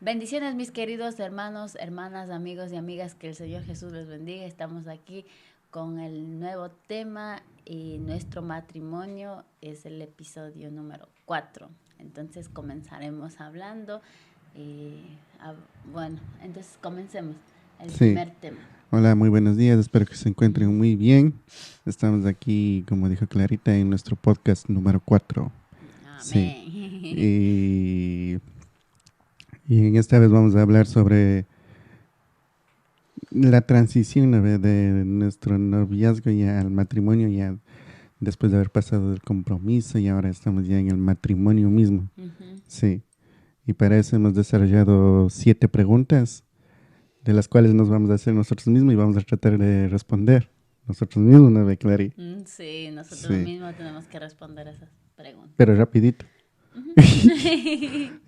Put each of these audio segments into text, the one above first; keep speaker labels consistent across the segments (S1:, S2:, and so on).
S1: Bendiciones, mis queridos hermanos, hermanas, amigos y amigas, que el Señor Jesús les bendiga. Estamos aquí con el nuevo tema y nuestro matrimonio es el episodio número 4. Entonces comenzaremos hablando bueno, entonces comencemos el
S2: Sí.
S1: primer tema.
S2: Hola, muy buenos días. Espero que se encuentren muy bien. Estamos aquí, como dijo Clarita, en nuestro podcast número 4. Sí.
S1: Amén.
S2: Y en esta vez vamos a hablar sobre la transición, ¿no?, de nuestro noviazgo ya al matrimonio, ya después de haber pasado el compromiso y ahora estamos ya en el matrimonio mismo. Sí. Y para eso hemos desarrollado 7 preguntas, de las cuales nos vamos a hacer nosotros mismos y vamos a tratar de responder nosotros mismos, ¿no ve, Clary?
S1: Sí, nosotros
S2: Sí.
S1: mismos tenemos que responder esas preguntas.
S2: Pero rapidito.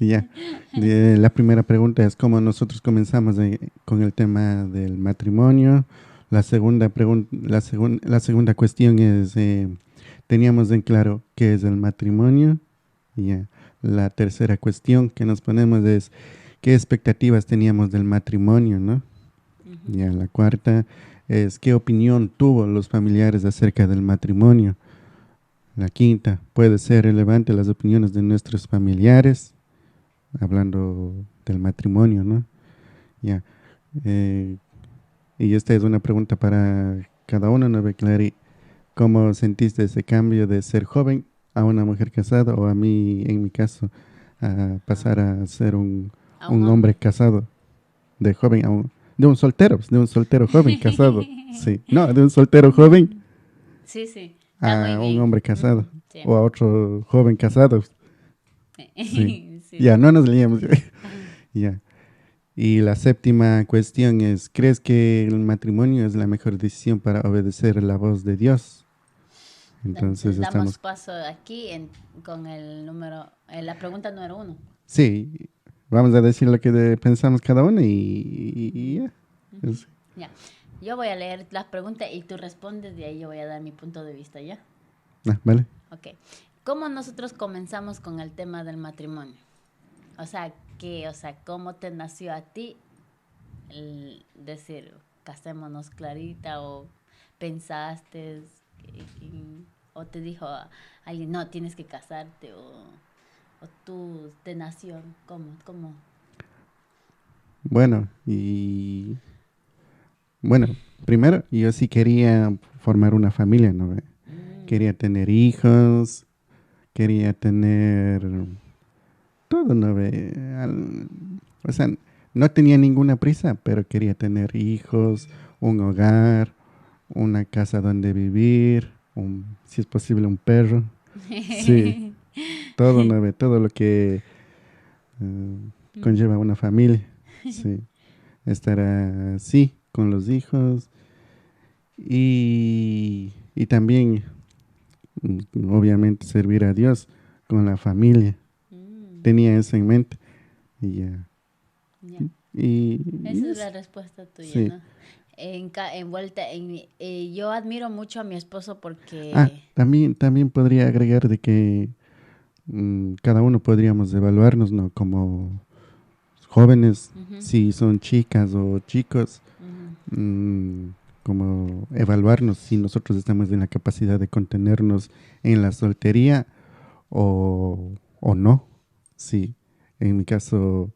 S2: Ya. La primera pregunta es cómo nosotros comenzamos con el tema del matrimonio. La segunda cuestión es, teníamos en claro qué es el matrimonio. Ya. La tercera cuestión que nos ponemos es qué expectativas teníamos del matrimonio, ¿no? Ya. La cuarta es qué opinión tuvo los familiares acerca del matrimonio. La quinta, puede ser relevante las opiniones de nuestros familiares, hablando del matrimonio, ¿no? Ya. Y esta es una pregunta para cada uno, ¿no, Clary? ¿Cómo sentiste ese cambio de ser joven a una mujer casada, o a mí, en mi caso, a pasar a ser un hombre casado, de joven de un soltero joven casado? Sí, no, de un soltero joven
S1: Sí, está muy
S2: a un
S1: bien.
S2: hombre casado,
S1: Sí.
S2: o a otro joven casado. Sí.
S1: Sí.
S2: Ya, no nos liemos. Ya. Y la séptima cuestión es, ¿crees que el matrimonio es la mejor decisión para obedecer la voz de Dios? Entonces
S1: damos paso aquí con la pregunta número 1.
S2: Sí, vamos a decir lo que pensamos cada uno y ya.
S1: Ya. Yo voy a leer las preguntas y tú respondes, de ahí yo voy a dar mi punto de vista, ¿ya?
S2: Vale.
S1: Ok. ¿Cómo nosotros comenzamos con el tema del matrimonio? O sea, ¿cómo te nació a ti el decir, casémonos, Clarita? ¿O pensaste, o te dijo alguien, no, tienes que casarte? ¿O tú te nació? ¿Cómo?
S2: Bueno, primero yo sí quería formar una familia, ¿no? Quería tener hijos, quería tener todo, ¿no? O sea, no tenía ninguna prisa, pero quería tener hijos, un hogar, una casa donde vivir, si es posible un perro. Sí, todo, ¿no? Todo lo que conlleva una familia. Sí, estar así con los hijos y también, obviamente, servir a Dios con la familia. Tenía eso en mente y ya.
S1: Esa es la respuesta tuya, sí. ¿No? Envuelta en yo admiro mucho a mi esposo porque...
S2: También podría agregar de que cada uno podríamos evaluarnos, ¿no? Como jóvenes, si son chicas o chicos, como evaluarnos si nosotros estamos en la capacidad de contenernos en la soltería o no. Sí, en mi caso, o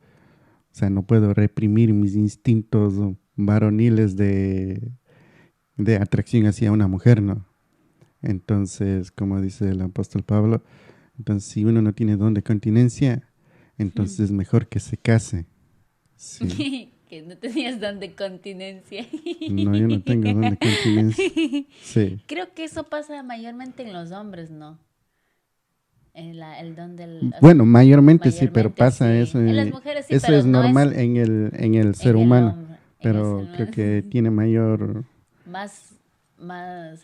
S2: sea, no puedo reprimir mis instintos varoniles de atracción hacia una mujer, ¿no? Entonces, como dice el apóstol Pablo, entonces si uno no tiene don de continencia, entonces es mejor que se case. Sí.
S1: Que no tenías don de continencia.
S2: No, yo no tengo don de continencia. Sí.
S1: Creo que eso pasa mayormente en los hombres, ¿no? El don del...
S2: Bueno, mayormente sí, pero pasa sí. Eso.
S1: En las mujeres sí,
S2: eso
S1: pero
S2: es
S1: no
S2: normal
S1: es
S2: en el ser humano,
S1: hombre,
S2: pero creo que tiene mayor...
S1: Más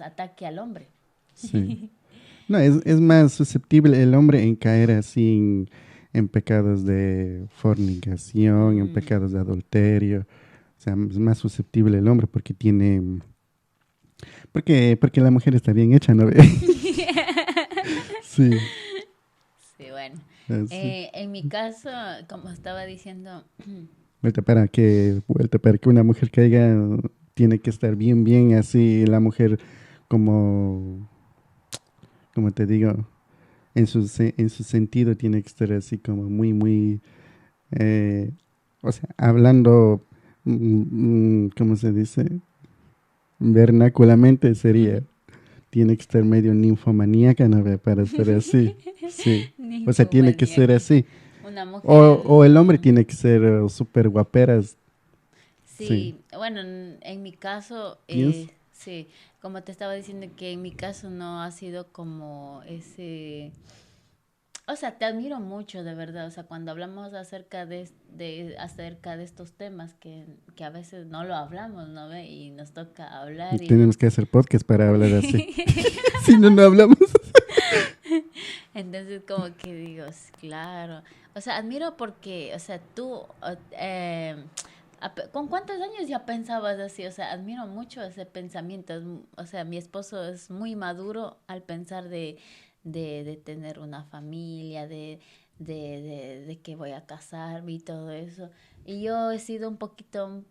S1: ataque al hombre.
S2: Sí. No, es más susceptible el hombre en caer así en pecados de fornicación, en pecados de adulterio. O sea, es más susceptible el hombre porque tiene... Porque la mujer está bien hecha, ¿no? Sí.
S1: Sí, bueno.
S2: Así.
S1: En mi caso, como estaba diciendo,
S2: Vuelta para que una mujer caiga, tiene que estar bien, bien así, la mujer como, como te digo, en su sentido tiene que estar así como muy, muy, eh, o sea, hablando, ¿cómo se dice? Vernáculamente sería, tiene que estar medio ninfomaníaca, ¿no ve? Para ser así, sí. O sea, tiene que ser
S1: ninfomaníaca.
S2: así.
S1: Una
S2: O
S1: mujer,
S2: el hombre tiene que ser súper guaperas, sí.
S1: sí, bueno, en mi caso,
S2: ¿Piensas?
S1: sí, como te estaba diciendo que en mi caso no ha sido como ese, o sea, te admiro mucho, de verdad, o sea, cuando hablamos acerca de estos temas que a veces no lo hablamos, ¿no ve? Y nos toca hablar y
S2: Tenemos que hacer podcast para hablar así. Si no, no hablamos.
S1: entonces como que digo, sí, claro. O sea, admiro porque, o sea, tú, ¿con cuántos años ya pensabas así? O sea, admiro mucho ese pensamiento. O sea, mi esposo es muy maduro al pensar de tener una familia, de que voy a casarme y todo eso. Y yo he sido un poquito,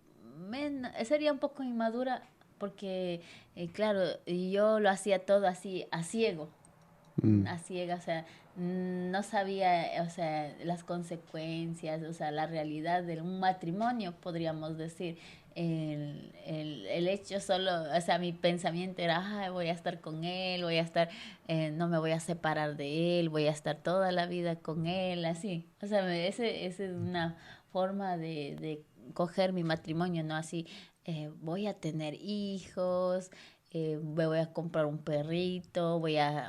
S1: sería un poco inmadura porque, claro, yo lo hacía todo así, a ciego
S2: Mm,
S1: a ciegas, o sea, no sabía, o sea, las consecuencias, o sea, la realidad de un matrimonio, podríamos decir. El hecho solo, o sea, mi pensamiento era, ay, voy a estar con él, voy a estar, no me voy a separar de él, voy a estar toda la vida con él, así. O sea, ese es una forma de coger mi matrimonio, ¿no? Así, voy a tener hijos, me voy a comprar un perrito,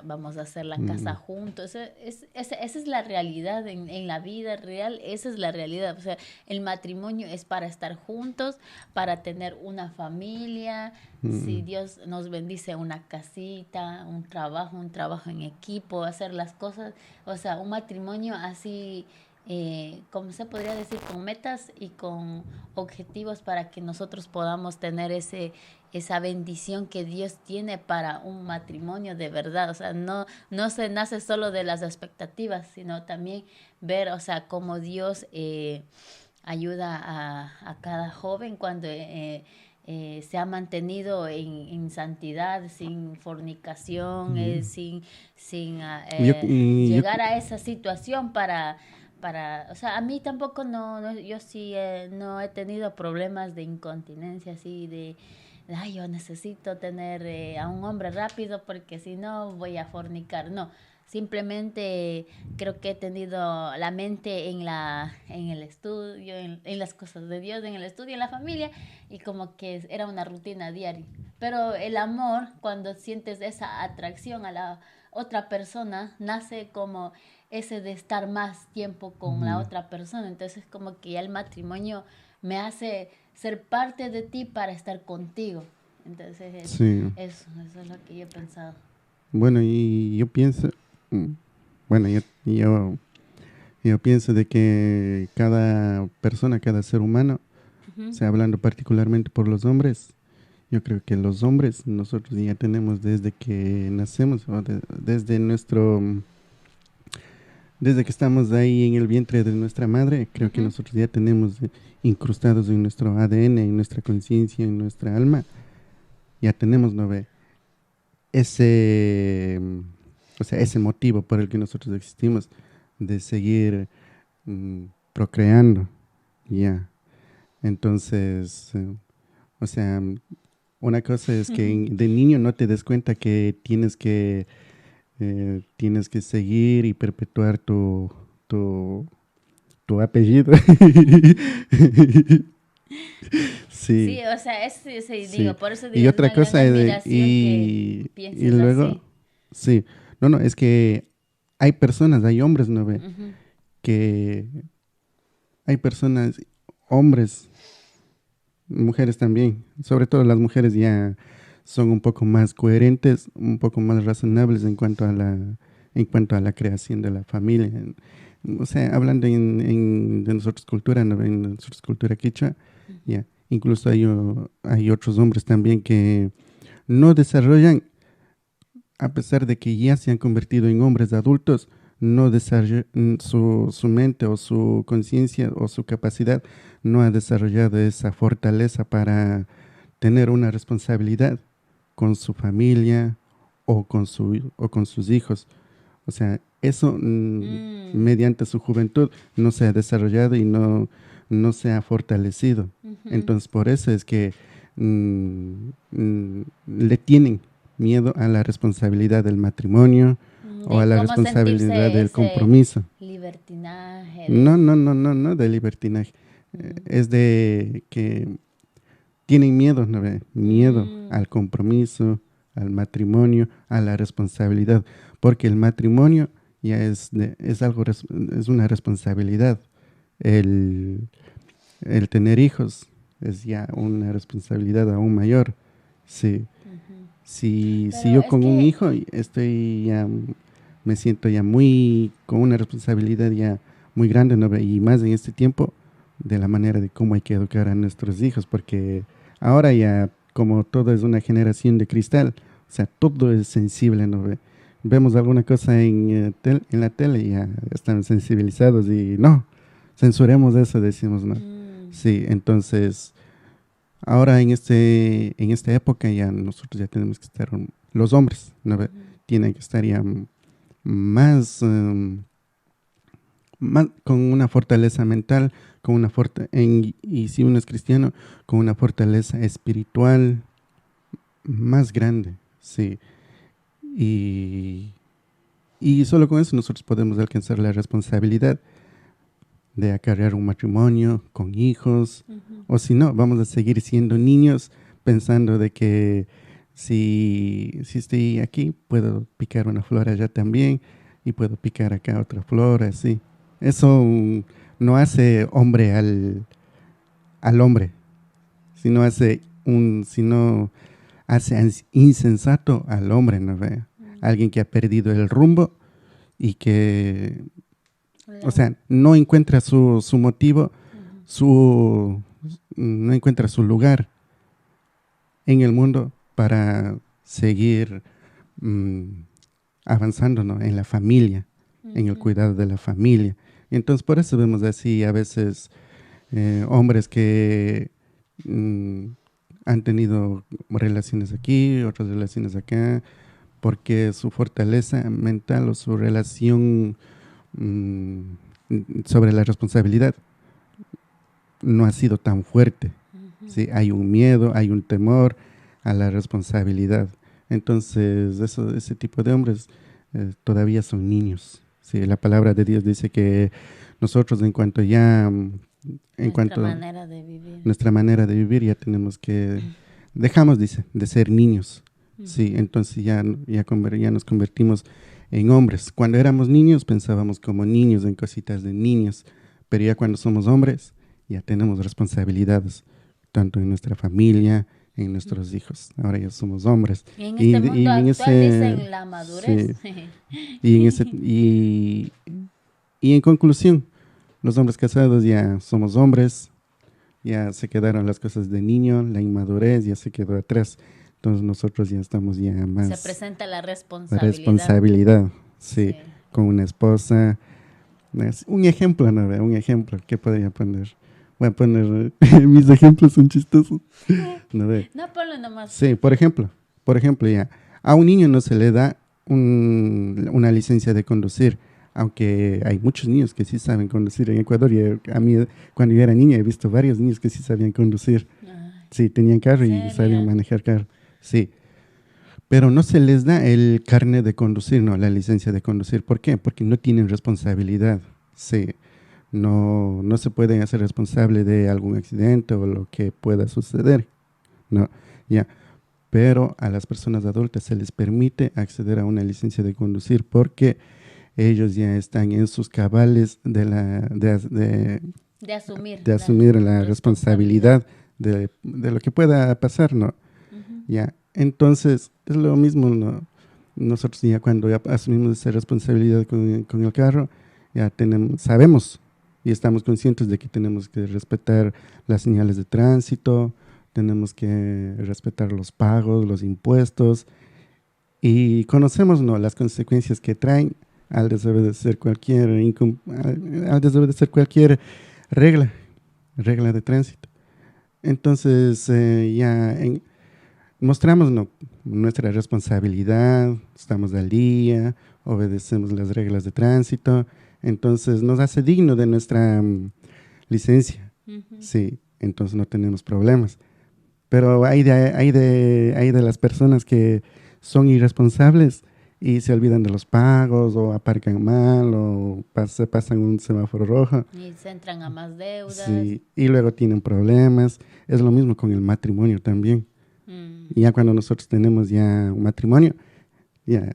S1: vamos a hacer la casa
S2: mm,
S1: juntos. Esa es la realidad en la vida real, esa es la realidad. O sea, el matrimonio es para estar juntos, para tener una familia. Si
S2: mm,
S1: Dios nos bendice una casita, un trabajo en equipo, hacer las cosas. O sea, un matrimonio así, como se podría decir, con metas y con objetivos para que nosotros podamos tener esa bendición que Dios tiene para un matrimonio de verdad. O sea, no se nace solo de las expectativas, sino también ver, o sea, cómo Dios ayuda a cada joven cuando se ha mantenido en santidad, sin fornicación,
S2: mm. Yo, yo,
S1: llegar a esa situación o sea, a mí tampoco yo sí no he tenido problemas de incontinencia, así ay, yo necesito tener a un hombre rápido porque si no voy a fornicar. No, simplemente creo que he tenido la mente en el estudio, en las cosas de Dios, en el estudio, en la familia, y como que era una rutina diaria. Pero el amor, cuando sientes esa atracción a la otra persona, nace como ese de estar más tiempo con la
S2: mm,
S1: otra persona. Entonces como que ya el matrimonio me hace ser parte de ti para estar contigo. Entonces
S2: sí.
S1: eso es lo que yo he pensado.
S2: Bueno, y yo pienso, mm, bueno, yo pienso de que cada persona, cada ser humano, o
S1: Ujú,
S2: sea, hablando particularmente por los hombres, yo creo que los hombres nosotros ya tenemos desde que nacemos, desde desde que estamos ahí en el vientre de nuestra madre, creo que
S1: ujú,
S2: nosotros ya tenemos incrustados en nuestro ADN, en nuestra conciencia, en nuestra alma, ya tenemos, ¿no ve? Ese, o sea, ese motivo por el que nosotros existimos, de seguir procreando, ya. Entonces, o sea, una cosa es que de niño no te des cuenta que tienes que seguir y perpetuar tu, tu apellido. Sí,
S1: sí, o sea, sí,
S2: sí.
S1: digo, por eso digo,
S2: Y
S1: es
S2: otra
S1: una gran
S2: cosa,
S1: admiración que
S2: y
S1: pienses
S2: luego,
S1: así.
S2: sí, no, no, es que hay personas, hay hombres, ¿no ve?
S1: Ujú,
S2: Que hay personas, hombres, mujeres también, sobre todo las mujeres ya son un poco más coherentes, un poco más razonables en cuanto a la creación de la familia. O sea, hablando de nosotros cultura, ¿no? En nosotros cultura quichua,
S1: ujú,
S2: ya. Incluso hay otros hombres también que no desarrollan, a pesar de que ya se han convertido en hombres adultos, no desarrolla su mente o su conciencia o su capacidad, no ha desarrollado esa fortaleza para tener una responsabilidad con su familia o con sus hijos. O sea, eso mediante su juventud no se ha desarrollado y no se ha fortalecido. Entonces, por eso es que le tienen miedo a la responsabilidad del matrimonio o a la responsabilidad del compromiso.
S1: Libertinaje.
S2: No de libertinaje. Es de que tienen miedo, ¿no? Miedo al compromiso, al matrimonio, a la responsabilidad, porque el matrimonio ya es una responsabilidad. El tener hijos es ya una responsabilidad aún mayor. Sí. Si yo con un hijo me siento ya con una responsabilidad ya muy grande, ¿no? Y más en este tiempo, de la manera de cómo hay que educar a nuestros hijos, porque ahora ya, como todo es una generación de cristal, o sea, todo es sensible, ¿no? Vemos alguna cosa en la tele y ya están sensibilizados y no, censuremos eso, decimos, ¿no? Sí, entonces, ahora en esta época ya nosotros ya tenemos que estar, los hombres, ¿no? Tienen que estar ya más con una fortaleza mental, y si uno es cristiano, con una fortaleza espiritual más grande, sí. Y solo con eso nosotros podemos alcanzar la responsabilidad de acarrear un matrimonio con hijos, o si no, vamos a seguir siendo niños pensando de que si estoy aquí, puedo picar una flor allá también y puedo picar acá otra flor, así. Eso no hace hombre al hombre, sino hace insensato al hombre, ¿no ve? Alguien que ha perdido el rumbo y que, o sea, no encuentra su motivo, no encuentra su lugar en el mundo para seguir avanzando, ¿no? En la familia, en el cuidado de la familia. Entonces, por eso vemos así a veces hombres que han tenido relaciones aquí, otras relaciones acá, porque su fortaleza mental o su relación sobre la responsabilidad no ha sido tan fuerte. ¿Sí? Hay un miedo, hay un temor a la responsabilidad. Entonces, ese tipo de hombres todavía son niños. ¿Sí? La palabra de Dios dice que nosotros nuestra manera de vivir ya tenemos que, dejamos, dice, de ser niños. Sí, entonces ya nos convertimos en hombres. Cuando éramos niños pensábamos como niños en cositas de niños, pero ya cuando somos hombres ya tenemos responsabilidades, tanto en nuestra familia, en nuestros hijos. Ahora ya somos hombres.
S1: Y en este mundo actual dicen la madurez.
S2: Sí. Y en conclusión, los hombres casados ya somos hombres, ya se quedaron las cosas de niño, la inmadurez ya se quedó atrás. Entonces nosotros ya estamos ya más...
S1: Se presenta la
S2: responsabilidad, sí, con una esposa. Un ejemplo, ¿no? Un ejemplo, ¿qué podría poner? Voy a poner, mis ejemplos son chistosos.
S1: No, ponlo nomás.
S2: Sí, por ejemplo, ya, a un niño no se le da una licencia de conducir, aunque hay muchos niños que sí saben conducir en Ecuador. Y a mí, cuando yo era niña, he visto varios niños que sí sabían conducir. Sí, tenían carro y sabían manejar carro. Sí, pero no se les da el carnet de conducir, no, la licencia de conducir. ¿Por qué? Porque no tienen responsabilidad. Sí, no se pueden hacer responsable de algún accidente o lo que pueda suceder. No, ya. Pero a las personas adultas se les permite acceder a una licencia de conducir porque ellos ya están en sus cabales de asumir la responsabilidad de lo que pueda pasar, ¿no? Ya, entonces es lo mismo, ¿no? Nosotros ya cuando ya asumimos esa responsabilidad con el carro, ya sabemos y estamos conscientes de que tenemos que respetar las señales de tránsito, tenemos que respetar los pagos, los impuestos, y conocemos, ¿no?, las consecuencias que traen al desobedecer al desobedecer cualquier regla de tránsito. Entonces mostramos nuestra responsabilidad, estamos al día, obedecemos las reglas de tránsito, entonces nos hace digno de nuestra licencia. Sí, entonces no tenemos problemas. Pero hay de las personas que son irresponsables y se olvidan de los pagos o aparcan mal o se pasan un semáforo rojo.
S1: Y se entran a más deudas.
S2: Sí, y luego tienen problemas. Es lo mismo con el matrimonio también. Ya cuando nosotros tenemos ya un matrimonio, ya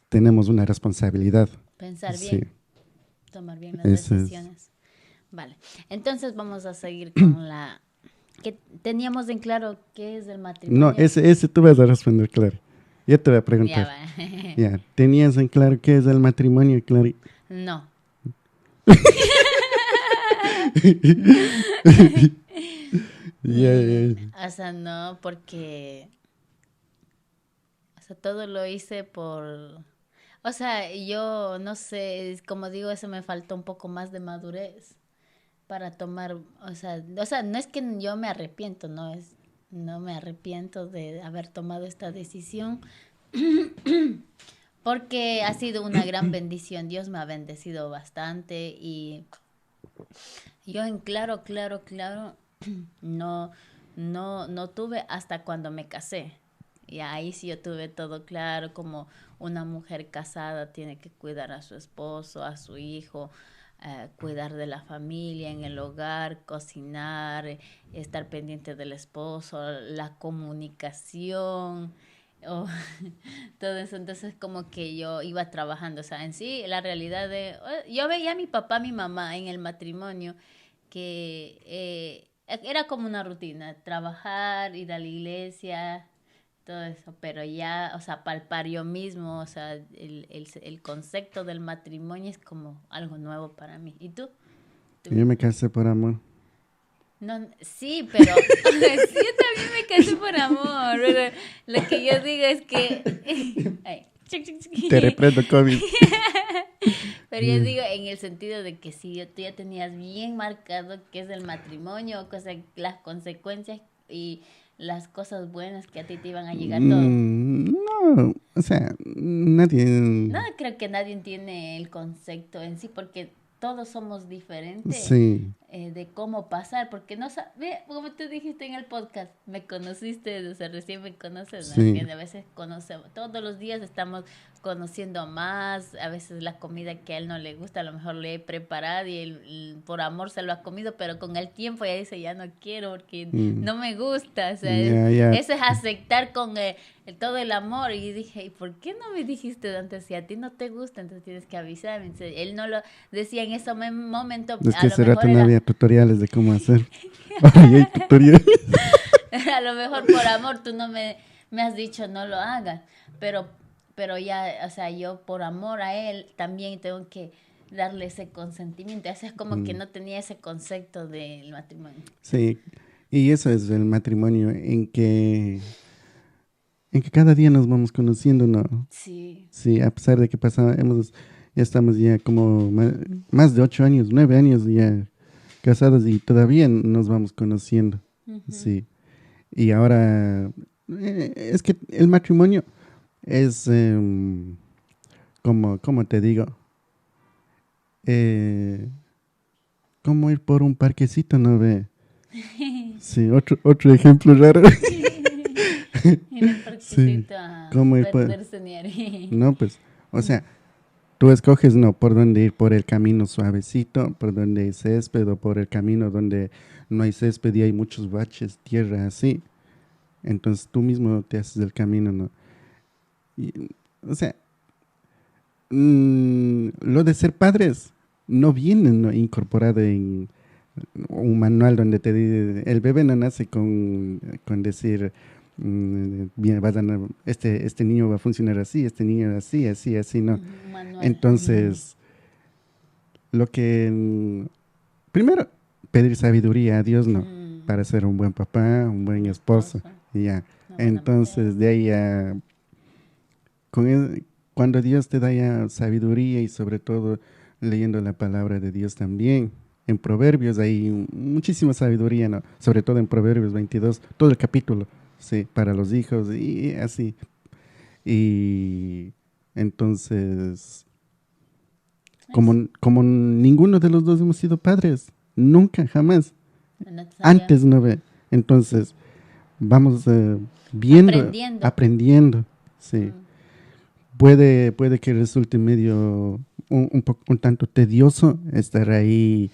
S2: tenemos una responsabilidad.
S1: Pensar bien,
S2: sí.
S1: Tomar bien las decisiones. Vale, entonces vamos a seguir con la... que teníamos en claro qué es el matrimonio.
S2: No, ese tú vas a responder, claro. Yo te voy a preguntar. Ya, ¿tenías en claro qué es el matrimonio, Clary?
S1: No. O sea, no, porque... O sea, todo lo hice por... O sea, yo no sé, como digo, eso me faltó un poco más de madurez para tomar, o sea, no es que yo me arrepiento, no me arrepiento de haber tomado esta decisión, porque ha sido una gran bendición. Dios me ha bendecido bastante y yo en claro, no tuve hasta cuando me casé. Y ahí sí yo tuve todo claro, como una mujer casada tiene que cuidar a su esposo, a su hijo, cuidar de la familia en el hogar, cocinar, estar pendiente del esposo, la comunicación, oh, todo eso. Entonces como que yo iba trabajando, o sea, en sí la realidad yo veía a mi papá, a mi mamá en el matrimonio que era como una rutina, trabajar, ir a la iglesia, todo eso, pero ya, o sea, palpar yo mismo, o sea, el concepto del matrimonio es como algo nuevo para mí. ¿Y tú?
S2: Yo me casé por amor.
S1: No, sí, pero sí, yo también me casé por amor, pero lo que yo digo es que... Ay,
S2: te reprendo, COVID.
S1: Pero yo digo en el sentido de que si tú ya tenías bien marcado qué es el matrimonio, las consecuencias y las cosas buenas que a ti te iban a llegar todo.
S2: No, o sea, nadie...
S1: No, creo que nadie tiene el concepto en sí, porque todos somos diferentes
S2: sí.
S1: De cómo pasar, porque no sabes, como tú dijiste en el podcast, me conociste, o sea, recién me conoces, ¿no?
S2: Sí.
S1: Que a veces conocemos, todos los días estamos conociendo más, a veces la comida que a él no le gusta, a lo mejor le he preparado y él por amor se lo ha comido, pero con el tiempo ya dice, ya no quiero porque no me gusta, o sea, eso es aceptar con todo el amor. Y dije, ¿y por qué no me dijiste antes? Si a ti no te gusta, entonces tienes que avisarme. Entonces, él no lo decía en ese momento.
S2: Es que hace rato no había tutoriales de cómo hacer. Ahora hay tutoriales.
S1: A lo mejor por amor tú no me has dicho no lo hagas, pero ya, o sea, yo por amor a él también tengo que darle ese consentimiento. Eso es como que no tenía ese concepto del matrimonio.
S2: Sí, y eso es el matrimonio, en que cada día nos vamos conociendo, ¿no?
S1: Sí.
S2: Sí, a pesar de que ya estamos ya como más de 8 años, 9 años ya casados y todavía nos vamos conociendo. Sí. Y ahora, es que el matrimonio es, como te digo, como ir por un parquecito, ¿no ve? Sí, otro ejemplo raro.
S1: En el parquecito a perderse ni ahí.
S2: No, pues, o sea, tú escoges, ¿no? Por dónde ir, por el camino suavecito, por donde hay césped, o por el camino donde no hay césped y hay muchos baches, tierra, así. Entonces tú mismo te haces el camino, ¿no? Y, o sea, lo de ser padres no viene, ¿no?, incorporado en un manual donde te dice, el bebé no nace con decir, bien, este niño va a funcionar así, este niño así, ¿no? Entonces, lo que primero, pedir sabiduría a Dios, ¿no? Para ser un buen papá, un buen esposo. Y ya. Entonces, de ahí cuando Dios te da ya sabiduría y sobre todo leyendo la palabra de Dios también. En Proverbios hay muchísima sabiduría, ¿no? Sobre todo en Proverbios 22, todo el capítulo, sí, para los hijos y así. Y entonces, como ninguno de los dos hemos sido padres, nunca, jamás, antes no ve. Entonces, vamos viendo, aprendiendo, sí. Puede que resulte medio un tanto tedioso estar ahí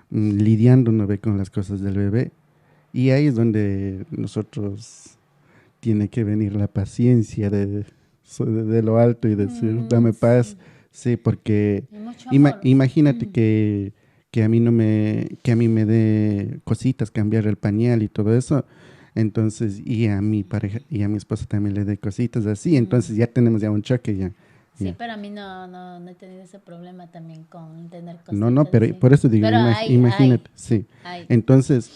S2: lidiando, ¿no ve?, con las cosas del bebé. Y ahí es donde nosotros tiene que venir la paciencia de lo alto y decir, dame paz. Sí, porque imagínate que a mí me dé cositas, cambiar el pañal y todo eso. Entonces, y a mi pareja y a mi esposa también le dé cositas así, entonces ya tenemos ya un choque ya.
S1: Sí, pero a mí no he tenido ese problema también con tener cositas.
S2: No, pero por eso digo, imagínate, sí. Entonces,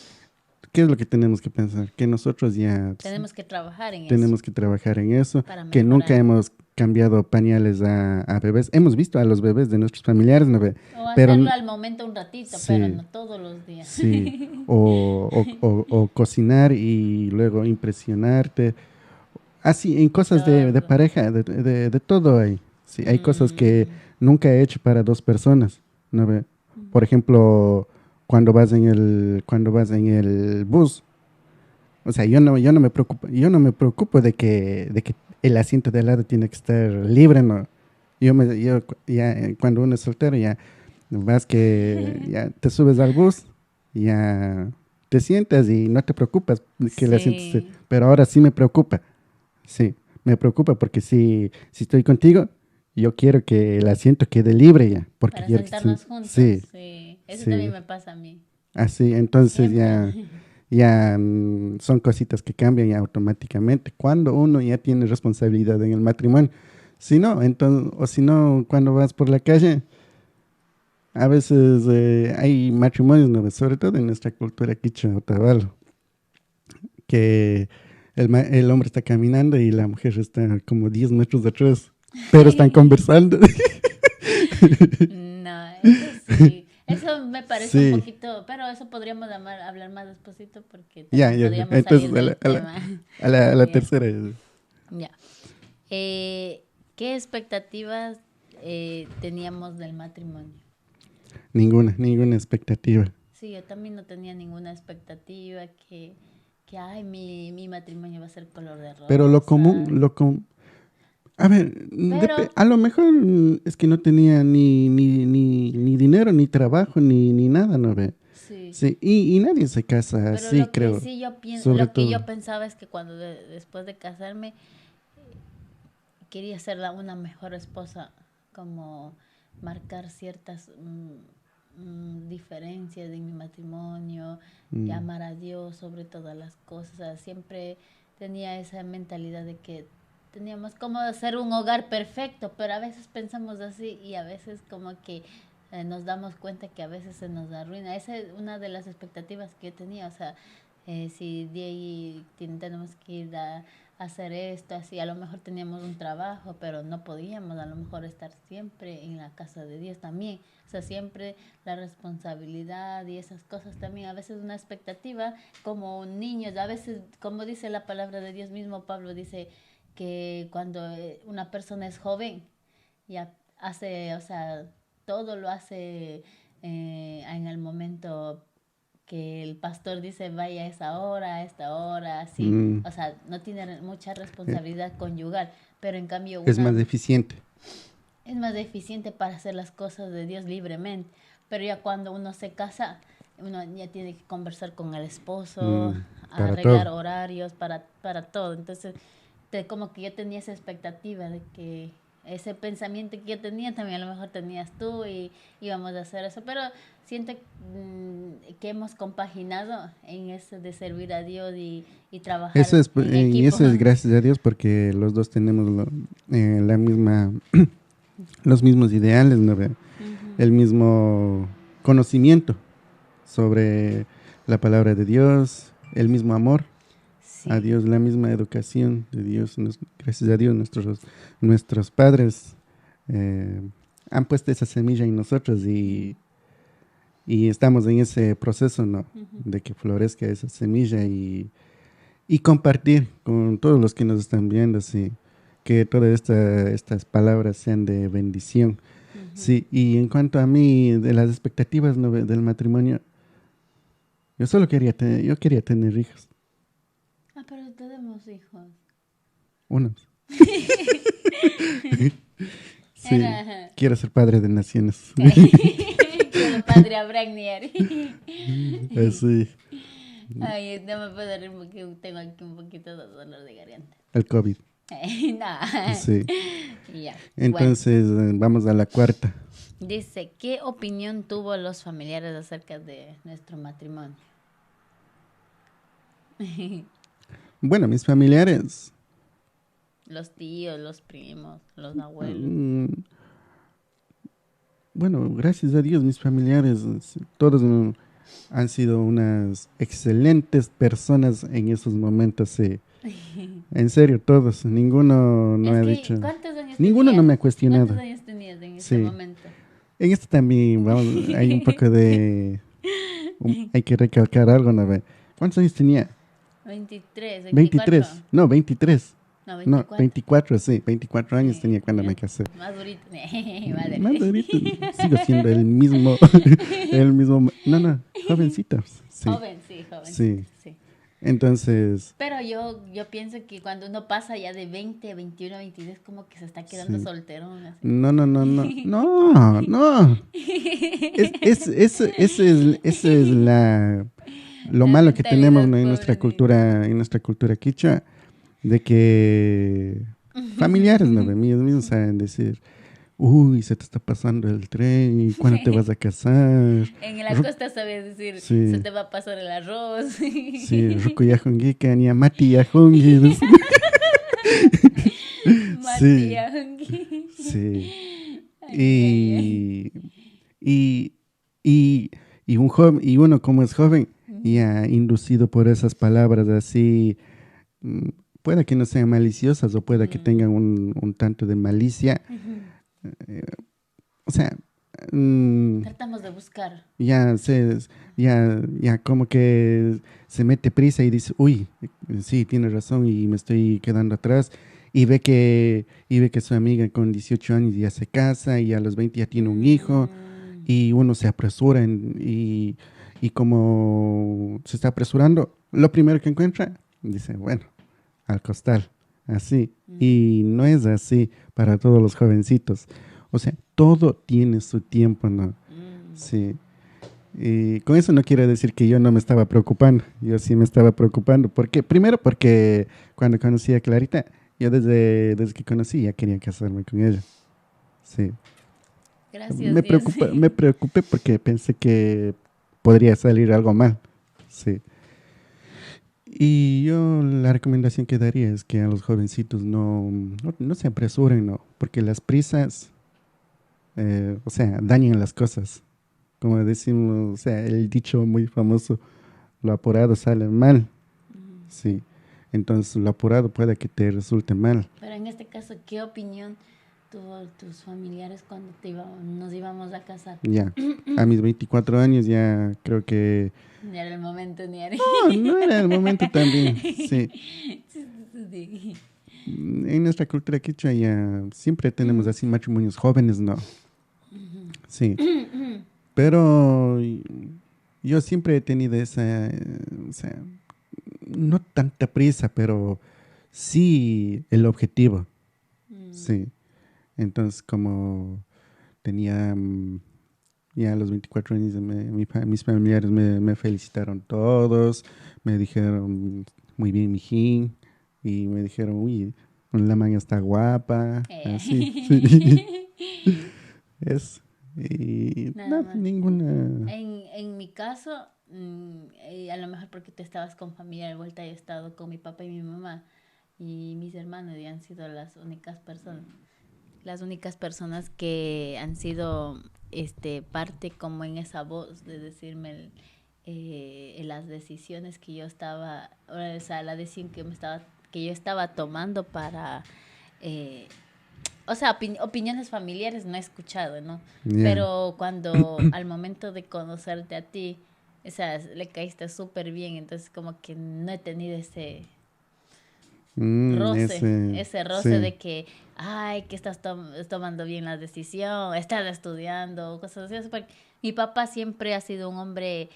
S2: ¿qué es lo que tenemos que pensar? Que nosotros ya
S1: tenemos que trabajar en
S2: eso, que nunca hemos cambiado pañales a bebés. Hemos visto a los bebés de nuestros familiares, ¿no?
S1: O hacerlo al momento un ratito, sí, pero no todos los días.
S2: Sí, o cocinar y luego impresionarte. Así, en cosas de pareja, de todo hay. Sí, hay cosas que nunca he hecho para dos personas, ¿no ve? Por ejemplo, cuando vas en el bus, o sea, yo no me preocupo de que el asiento de al lado tiene que estar libre, ¿no? Yo ya cuando uno es soltero ya vas que ya te subes al bus, ya te sientas y no te preocupas que el asiento esté, pero ahora sí me preocupa. Sí, me preocupa porque si estoy contigo, yo quiero que el asiento quede libre ya. Porque
S1: para sentarnos juntos.
S2: Sí.
S1: Eso también me pasa a mí.
S2: Así, entonces ya son cositas que cambian ya automáticamente. Cuando uno ya tiene responsabilidad en el matrimonio. Si no, entonces, o si no, cuando vas por la calle, a veces hay matrimonios, ¿no? Sobre todo en nuestra cultura quichua otavalo, que el hombre está caminando y la mujer está como 10 metros atrás, pero están conversando.
S1: No, eso sí. Eso me parece un poquito, pero eso podríamos hablar más despacito porque podríamos entonces, salir del tema.
S2: A la tercera.
S1: Ya. ¿Qué expectativas teníamos del matrimonio?
S2: Ninguna expectativa.
S1: Sí, yo también no tenía ninguna expectativa que ay, mi matrimonio va a ser color de rosa.
S2: Pero lo común, a ver, a lo mejor es que no tenía ni dinero, ni trabajo, ni nada, ¿no ve? Sí, y nadie se casa así, creo.
S1: Sí, lo que yo pensaba es que cuando después de casarme quería ser una mejor esposa, como marcar ciertas diferencias de mi matrimonio, y amar a Dios sobre todas las cosas. O sea, siempre tenía esa mentalidad de que teníamos como hacer un hogar perfecto, pero a veces pensamos así y a veces como que nos damos cuenta que a veces se nos arruina. Esa es una de las expectativas que yo tenía. O sea, si de ahí tenemos que ir a hacer esto, así, a lo mejor teníamos un trabajo, pero no podíamos a lo mejor estar siempre en la casa de Dios también. O sea, siempre la responsabilidad y esas cosas también, a veces una expectativa como niños, a veces, como dice la palabra de Dios mismo, Pablo dice que cuando una persona es joven, ya hace, o sea, todo lo hace en el momento que el pastor dice vaya a esta hora, así. O sea, no tiene mucha responsabilidad conyugal, pero en cambio
S2: es más eficiente.
S1: Es más eficiente para hacer las cosas de Dios libremente. Pero ya cuando uno se casa, uno ya tiene que conversar con el esposo, arreglar todo. Horarios, para todo. Entonces, como que yo tenía esa expectativa de que ese pensamiento que yo tenía también a lo mejor tenías tú y íbamos a hacer eso, pero siento que hemos compaginado en eso de servir a Dios y trabajar
S2: eso es, en equipo. Y eso es gracias a Dios porque los dos tenemos la misma los mismos ideales, ¿no? El mismo conocimiento sobre la palabra de Dios, el mismo amor a Dios, la misma educación de Dios. Gracias a Dios nuestros padres eh, han puesto esa semilla en nosotros y estamos en ese proceso, ¿no? De que florezca esa semilla y compartir con todos los que nos están viendo, sí, que todas estas palabras sean de bendición. Sí, y en cuanto a mí, de las expectativas, ¿no?, del matrimonio, yo quería tener hijos,
S1: Ah, pero tenemos hijos.
S2: unos. Sí,
S1: Era
S2: quiero ser padre de naciones.
S1: como padre Abraham.
S2: Así,
S1: Ay, no me puedo reír porque tengo aquí un poquito de dolor de garganta.
S2: el COVID.
S1: No.
S2: Sí.
S1: Ya. Bueno,
S2: Entonces, vamos a la cuarta.
S1: dice, ¿qué opinión tuvo los familiares acerca de nuestro matrimonio?
S2: Bueno, mis familiares,
S1: Los tíos, los primos, los abuelos.
S2: mm, bueno, gracias a Dios, mis familiares, todos han sido unas excelentes personas en esos momentos, sí. En serio, todos. Ninguno no
S1: Es
S2: ha
S1: que,
S2: dicho.
S1: ¿cuántos años
S2: Ninguno no
S1: tenías?
S2: me ha
S1: ¿Cuántos
S2: cuestionado.
S1: años tenías en ese
S2: Sí.
S1: momento?
S2: En esto también hay un poco de. Hay que recalcar algo, ¿no? ¿Cuántos años tenía?
S1: 23, 24.
S2: 23. No, 23.
S1: No,
S2: No,
S1: 24.
S2: 24, sí. 24 años tenía cuando me
S1: Ya.
S2: casé.
S1: Más durito. Madre.
S2: Manda ahorita, sigo siendo el mismo. El mismo. No, jovencito. Sí.
S1: Joven, sí, joven.
S2: Sí.
S1: Sí.
S2: Entonces.
S1: Pero yo pienso que cuando uno pasa ya de 20, 21, 22, como que se está quedando
S2: Sí.
S1: solterón. Así.
S2: No. No. Esa es lo
S1: La
S2: malo que tenemos,
S1: mentalidad
S2: ¿no?,
S1: pobre de...
S2: en nuestra cultura quichua, de que familiares, ¿no?, míos mismos saben decir, uy, se te está pasando el tren, ¿y cuándo te vas a casar?
S1: En la costa sabes decir, se
S2: Sí,
S1: te va a pasar el arroz.
S2: sí, rukuyajungi, kania mati yajungi. Sí,
S1: Matías.
S2: sí.
S1: Ay, ay, ay.
S2: Y, y, y un joven, y uno como es joven, ya inducido por esas palabras así, mm, pueda que no sean maliciosas o pueda que tengan un tanto de malicia, eh, o sea, mm,
S1: Tratamos de buscar.
S2: ya se, ya como que se mete prisa y dice, uy, sí, tiene razón y me estoy quedando atrás. Y ve que su amiga con 18 años ya se casa y a los 20 ya tiene un hijo
S1: Mm,
S2: y uno se apresura y como se está apresurando, lo primero que encuentra, dice, bueno, al costal, así. Y no es así para todos los jovencitos. O sea, todo tiene su tiempo, ¿no?
S1: mm.
S2: Sí. Y con eso no quiero decir que yo no me estaba preocupando. Yo sí me estaba preocupando. ¿Por qué? Primero porque cuando conocí a Clarita, yo desde que conocí ya quería casarme con ella. Sí.
S1: Gracias, Dios.
S2: Me preocupé porque pensé que podría salir algo mal. Sí. Y yo la recomendación que daría es que a los jovencitos no se apresuren, ¿no? Porque las prisas, o sea, dañan las cosas. Como decimos, o sea, el dicho muy famoso, lo apurado sale mal. Sí. Entonces, lo apurado puede que te resulte mal.
S1: Pero en este caso, ¿qué opinión tuvo tus familiares cuando nos íbamos a casar?
S2: Ya. A mis 24 años ya creo que...
S1: Ni era el momento, ni era...
S2: No era el momento también. Sí.
S1: Sí.
S2: En nuestra cultura quichua ya siempre tenemos así matrimonios jóvenes, ¿no? Sí. Pero yo siempre he tenido esa, o sea, no tanta prisa, pero sí el objetivo. Sí. Entonces, como tenía ya a los 24 años, mis familiares me felicitaron todos, me dijeron, muy bien, mijín, y me dijeron, uy, la maña está guapa, así, sí. Es, y
S1: Nada
S2: no,
S1: más.
S2: ninguna,
S1: En mi caso, a lo mejor porque tú estabas con familia de vuelta, he estado con mi papá y mi mamá y mis hermanos y han sido las únicas personas que han sido parte como en esa voz de decirme las decisiones que yo estaba, o sea, la decisión que yo estaba tomando para o sea, opiniones familiares no he escuchado, ¿no?
S2: Yeah.
S1: Pero cuando al momento de conocerte a ti, o sea, le caíste súper bien, entonces como que no he tenido ese roce
S2: Sí.
S1: de que, ay, que estás tomando bien la decisión, estás estudiando, cosas así. Porque mi papá siempre ha sido un hombre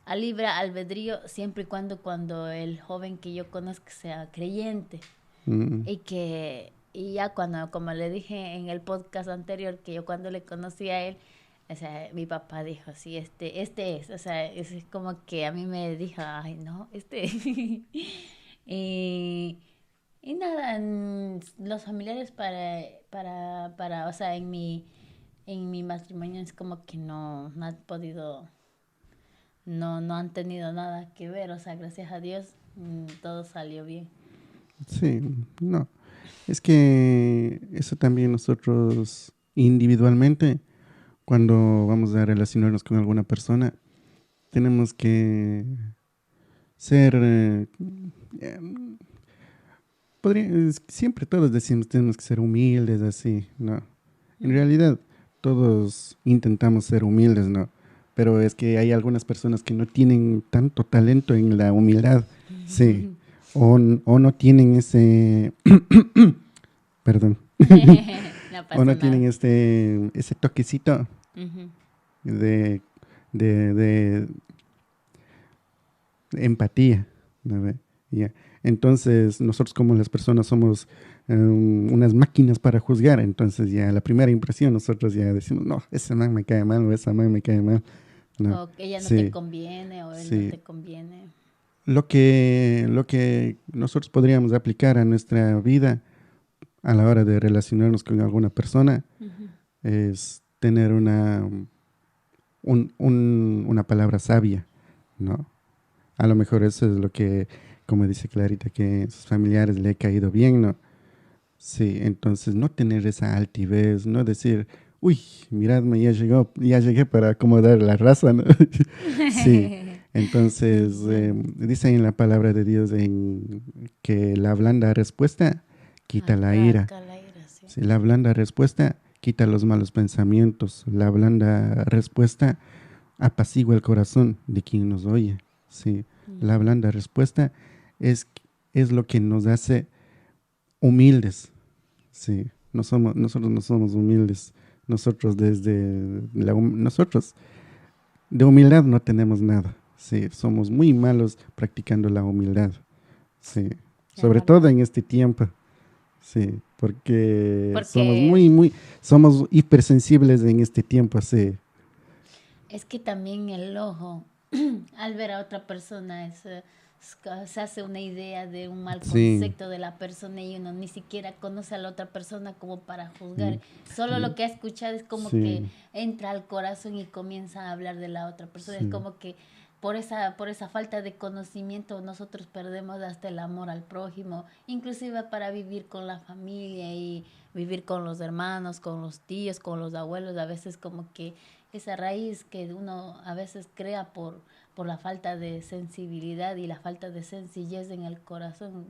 S1: a libre albedrío, siempre y cuando el joven que yo conozco sea creyente.
S2: Mm,
S1: Y ya cuando, como le dije en el podcast anterior, que yo cuando le conocí a él, o sea, mi papá dijo, sí, este es, o sea, es como que a mí me dijo, ay, no, este. y, y nada, los familiares o sea, en mi matrimonio es como que no han podido, no han tenido nada que ver, o sea, gracias a Dios, todo salió bien.
S2: sí, no. Es que eso también nosotros individualmente, cuando vamos a relacionarnos con alguna persona, tenemos que ser, eh, siempre todos decimos tenemos que ser humildes, así, ¿no? En
S1: Ujú.
S2: realidad, todos intentamos ser humildes, ¿no? Pero es que hay algunas personas que no tienen tanto talento en la humildad, sí, o no tienen ese, perdón,
S1: No
S2: o
S1: pasa
S2: no tienen
S1: nada.
S2: ese toquecito
S1: Ujú.
S2: de, de empatía, ¿no ve? Ya. Entonces, nosotros como las personas somos unas máquinas para juzgar, entonces ya la primera impresión nosotros ya decimos, no, ese man me cae mal o esa man me cae mal, no,
S1: O que ella no te
S2: sí,
S1: conviene o él no
S2: sí.
S1: te conviene.
S2: Lo que nosotros podríamos aplicar a nuestra vida a la hora de relacionarnos con alguna persona
S1: Ujú.
S2: es tener una palabra sabia, ¿no? A lo mejor eso es lo que, como dice Clarita, que a sus familiares le ha caído bien, ¿no? Sí, entonces no tener esa altivez, no decir, uy, miradme, ya llegué para acomodar la raza, ¿no? Sí, entonces dice en la palabra de Dios que la blanda respuesta quita la ira.
S1: Aplaca la ira, sí.
S2: Sí, la blanda respuesta quita los malos pensamientos. La blanda respuesta apacigua el corazón de quien nos oye. Sí, la
S1: Ujú.
S2: blanda respuesta es, es lo que nos hace humildes. Sí, nosotros no somos humildes. Nosotros de humildad no tenemos nada. Sí, somos muy malos practicando la humildad. Sí,
S1: La
S2: sobre todo
S1: verdad.
S2: en este tiempo. Sí, porque
S1: Porque
S2: somos hipersensibles en este tiempo. Sí,
S1: es que también el ojo, al ver a otra persona, se hace una idea de un mal
S2: sí,
S1: concepto de la persona y uno ni siquiera conoce a la otra persona como para
S2: mm,
S1: juzgar. Solo
S2: mm,
S1: lo que ha escuchado es como que
S2: sí,
S1: entra al corazón y comienza a hablar de la otra persona. Es
S2: sí,
S1: como que por esa falta de conocimiento nosotros perdemos hasta el amor al prójimo, inclusive para vivir con la familia y vivir con los hermanos, con los tíos, con los abuelos. A veces como que esa raíz que uno a veces crea por la falta de sensibilidad y la falta de sencillez en el corazón,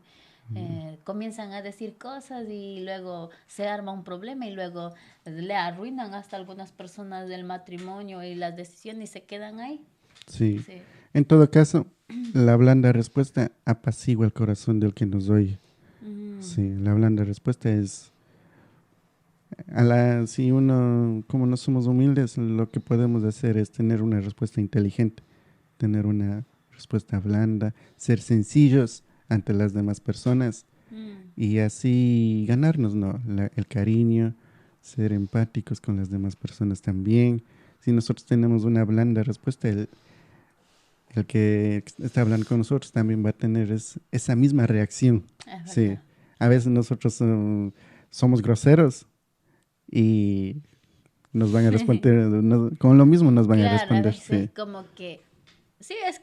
S1: comienzan a decir cosas y luego se arma un problema y luego le arruinan hasta algunas personas del matrimonio y las decisiones y se quedan ahí.
S2: sí.
S1: Sí.
S2: En todo caso, la blanda respuesta apacigua el corazón del que nos oye.
S1: Mm.
S2: Sí, la blanda respuesta es, si uno, como no somos humildes, lo que podemos hacer es tener una respuesta inteligente, tener una respuesta blanda, ser sencillos ante las demás personas
S1: Mm.
S2: y así ganarnos, ¿no? El cariño, ser empáticos con las demás personas también. Si nosotros tenemos una blanda respuesta, el que está hablando con nosotros también va a tener esa misma reacción.
S1: Es
S2: Sí,
S1: verdad.
S2: a veces nosotros somos groseros y nos van a responder, con lo mismo nos van a
S1: Claro, a
S2: responder,
S1: veces
S2: sí.
S1: como que sí, es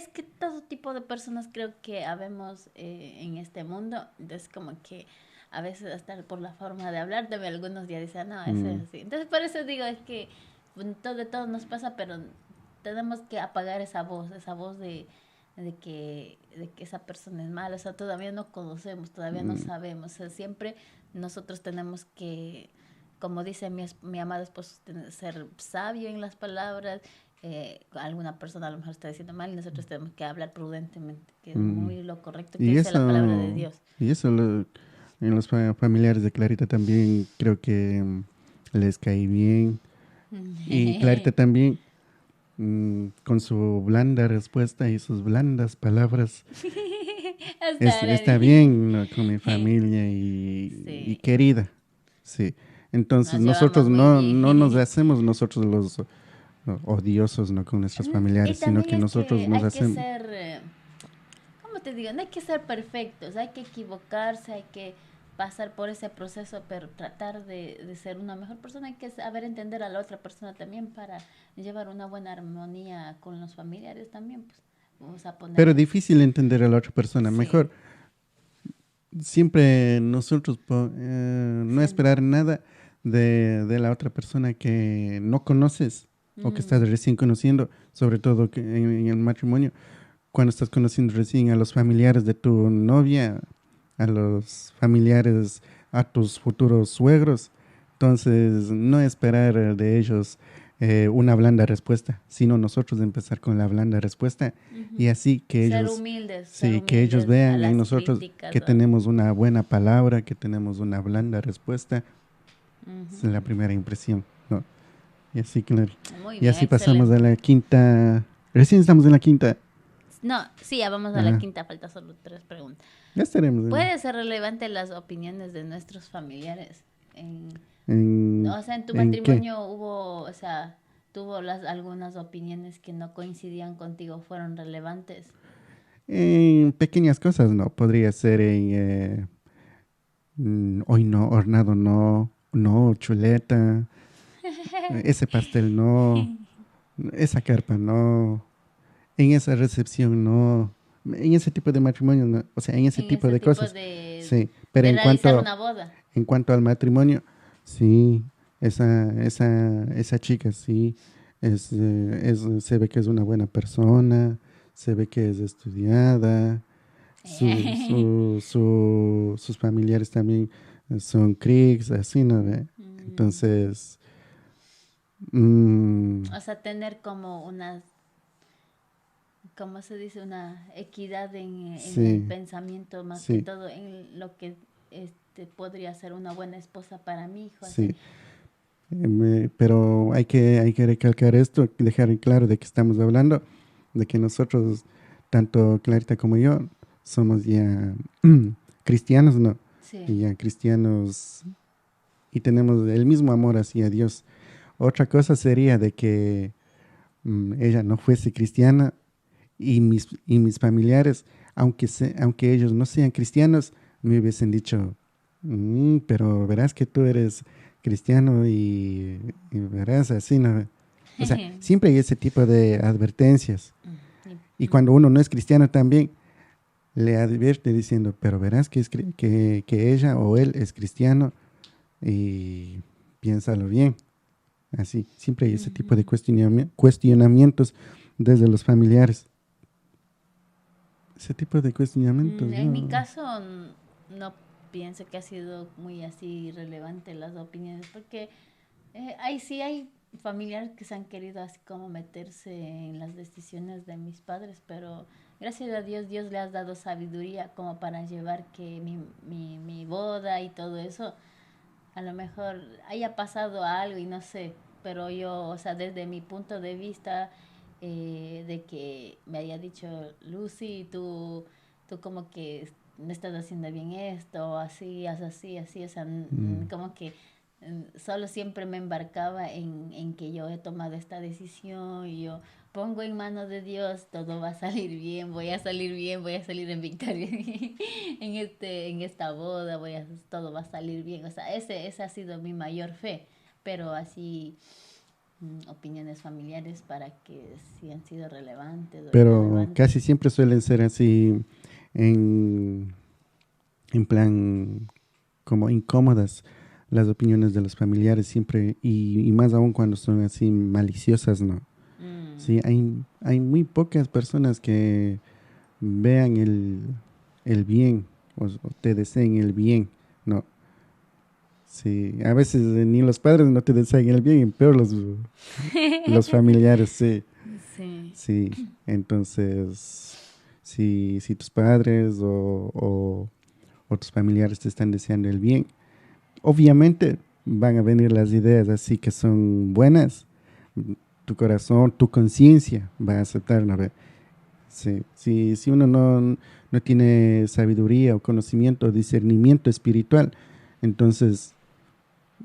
S1: que todo tipo de personas creo que habemos en este mundo, entonces como que a veces hasta por la forma de hablar, también algunos ya dicen, no, eso es
S2: Mm,
S1: así. Entonces por eso digo, es que de todo nos pasa, pero tenemos que apagar esa voz de que esa persona es mala, o sea, todavía no conocemos, todavía no
S2: mm,
S1: sabemos, o sea, siempre nosotros tenemos que, como dice mi amado esposo, ser sabio en las palabras. Alguna persona a lo mejor está diciendo mal y nosotros tenemos que hablar prudentemente, que es
S2: Mm.
S1: muy lo correcto que
S2: Y
S1: dice la palabra de
S2: eso,
S1: Dios.
S2: y eso en los familiares de Clarita también creo que les caí bien. Y Clarita también, con su blanda respuesta y sus blandas palabras,
S1: Hasta ahora
S2: está
S1: bien.
S2: bien, ¿no? Con mi familia y
S1: Sí,
S2: querida. Sí. Entonces
S1: nos llevamos
S2: nosotros
S1: muy
S2: no nos
S1: bien.
S2: hacemos nosotros los odiosos, ¿no? Con nuestros
S1: Y
S2: familiares, sino
S1: también
S2: que
S1: es
S2: nosotros
S1: que
S2: nos
S1: hay que
S2: hacemos...
S1: ser, ¿cómo te digo? No hay que ser perfectos, hay que equivocarse, hay que pasar por ese proceso, pero tratar de ser una mejor persona, hay que saber entender a la otra persona también para llevar una buena armonía con los familiares también, pues vamos a
S2: Pero
S1: poner,
S2: difícil entender a la otra persona.
S1: sí,
S2: Mejor siempre nosotros no
S1: se,
S2: esperar nada de la otra persona que no conoces o que estás
S1: mm,
S2: recién conociendo, sobre todo que en el matrimonio, cuando estás conociendo recién a los familiares de tu novia, a los familiares, a tus futuros suegros. Entonces, no esperar de ellos una blanda respuesta, sino nosotros empezar con la blanda respuesta y
S1: ujú.
S2: así que ellos,
S1: Ser
S2: sí, que ellos
S1: humildes a
S2: vean en
S1: las
S2: nosotros
S1: críticas.
S2: que tenemos una buena palabra, que tenemos una blanda respuesta.
S1: Ujú.
S2: Esa es la primera impresión, ¿no? Y así, claro.
S1: Muy
S2: Y
S1: bien,
S2: así pasamos a
S1: excelente.
S2: la quinta. Recién estamos en la quinta.
S1: No, sí, ya vamos a la
S2: Ajá.
S1: quinta, falta solo 3 preguntas.
S2: Ya estaremos
S1: ¿Puede ser relevante las opiniones de nuestros familiares?
S2: en,
S1: O sea, en tu
S2: en qué.
S1: matrimonio hubo, o sea, tuvo algunas opiniones que no coincidían contigo, fueron relevantes.
S2: En pequeñas cosas, ¿no? Podría ser en hoy no, hornado no, no, chuleta, ese pastel no, esa carpa no, en esa recepción no, en ese tipo de matrimonio, no, o sea, en ese
S1: En
S2: tipo
S1: ese
S2: de
S1: tipo
S2: cosas, sí. Pero
S1: de realizar una boda.
S2: en cuanto al matrimonio, sí, esa chica, sí, se ve que es una buena persona, se ve que es estudiada, sus familiares también son Kriegs, así, ¿no ve?
S1: Mm,
S2: Entonces, mm,
S1: o sea, tener como una, ¿cómo se dice? Una equidad en el
S2: sí,
S1: pensamiento, más que
S2: sí,
S1: todo en lo que podría ser una buena esposa para mi hijo, así.
S2: sí. Pero hay que recalcar esto, dejar en claro de que estamos hablando, de que nosotros, tanto Clarita como yo, somos ya cristianos, ¿no?
S1: Sí.
S2: Y ya cristianos y tenemos el mismo amor hacia Dios. Otra cosa sería de que ella no fuese cristiana y mis familiares, aunque ellos no sean cristianos, me hubiesen dicho, pero verás que tú eres cristiano y verás así, ¿no? O sea, siempre hay ese tipo de advertencias. Y cuando uno no es cristiano también, le advierte diciendo, pero verás que ella o él es cristiano y piénsalo bien. Así, siempre hay ese tipo de cuestionamientos desde los familiares. Ese tipo de cuestionamientos,
S1: En mi
S2: ¿no?
S1: caso, no pienso que ha sido muy así relevante las opiniones, porque sí hay familiares que se han querido así como meterse en las decisiones de mis padres, pero gracias a Dios, Dios le has dado sabiduría como para llevar que mi boda y todo eso, a lo mejor haya pasado algo y no sé, pero yo, o sea, desde mi punto de vista, de que me haya dicho, Lucy, tú como que no estás haciendo bien esto, así, haz así, así, o sea,
S2: Mm.
S1: como que solo siempre me embarcaba en que yo he tomado esta decisión y yo pongo en manos de Dios, todo va a salir bien, voy a salir en victoria en esta boda, todo va a salir bien. O sea, esa ha sido mi mayor fe, pero así opiniones familiares para que si han sido relevantes o
S2: Pero
S1: irrelevantes.
S2: casi siempre suelen ser así en, en plan como incómodas las opiniones de los familiares siempre y más aún cuando son así maliciosas, ¿no?
S1: Mm,
S2: Sí, hay muy pocas personas que vean el bien o te deseen el bien, ¿no? Sí, a veces ni los padres no te desean el bien, y peor los familiares, sí.
S1: Sí.
S2: Sí, entonces, si tus padres o tus familiares te están deseando el bien, obviamente van a venir las ideas así que son buenas. Tu corazón, tu conciencia va a aceptar, ¿no? Sí, si uno no tiene sabiduría o conocimiento o discernimiento espiritual, entonces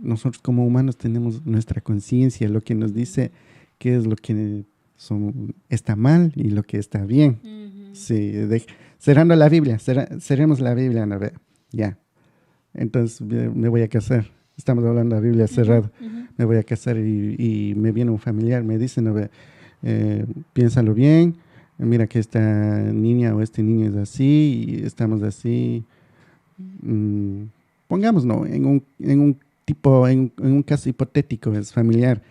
S2: nosotros como humanos tenemos nuestra conciencia, lo que nos dice qué es lo que está mal y lo que está bien.
S1: Ujú.
S2: Sí, cerrando la Biblia, cerremos la Biblia, ¿no? Ve, ya. Entonces me voy a casar. Estamos hablando de la Biblia
S1: Ujú,
S2: cerrada.
S1: ujú.
S2: Me voy a casar y me viene un familiar, me dice, ¿no? Ve, piénsalo bien, mira que esta niña o este niño es así y estamos así. mm, Pongamos, ¿no? En un tipo, en un caso hipotético, es familiar,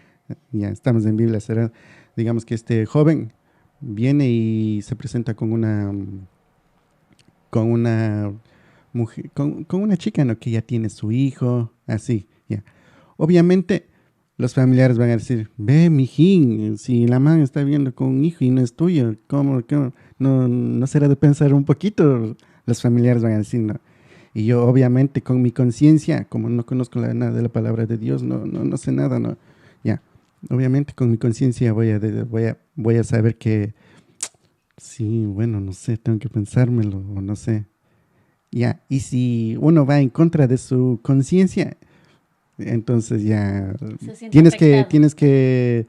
S2: ya estamos en Biblia, será, digamos que este joven viene y se presenta con una mujer, con una chica, ¿no? Que ya tiene su hijo, así, ya. Obviamente, los familiares van a decir, ve, mijín, si la man está viendo con un hijo y no es tuyo, ¿cómo? No será de pensar un poquito, los familiares van a decir, no. Y yo, obviamente, con mi conciencia, como no conozco nada de la palabra de Dios, no sé nada, ¿no? Ya, obviamente con mi conciencia voy a saber que, sí, bueno, no sé, tengo que pensármelo, o no sé. Ya, y si uno va en contra de su conciencia, entonces ya
S1: Se siente
S2: tienes que,
S1: afectado.
S2: tienes que,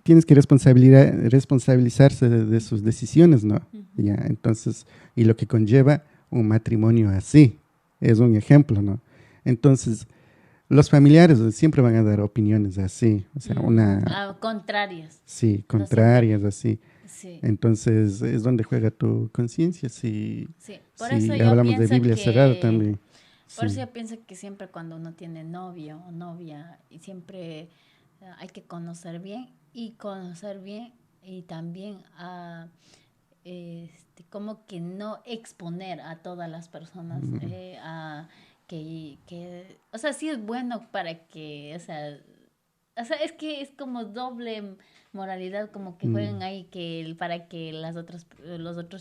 S2: tienes que responsabilizarse de sus decisiones, ¿no?
S1: Ujú.
S2: Ya, entonces, y lo que conlleva un matrimonio así, es un ejemplo, ¿no? Entonces, los familiares siempre van a dar opiniones así, o sea,
S1: Ujú. Ah, contrarias.
S2: sí,
S1: No siempre.
S2: contrarias, así.
S1: Sí,
S2: Entonces, es donde juega tu conciencia, si,
S1: sí. Por eso
S2: si
S1: yo
S2: hablamos de
S1: pienso
S2: Biblia cerrada
S1: que,
S2: también.
S1: por eso
S2: Sí.
S1: yo pienso que siempre cuando uno tiene novio o novia, y siempre hay que conocer bien y también como que no exponer a todas las personas
S2: Mm,
S1: o sea, sí es bueno para que, o sea, es que es como doble moralidad, como que juegan
S2: mm,
S1: ahí para que los otros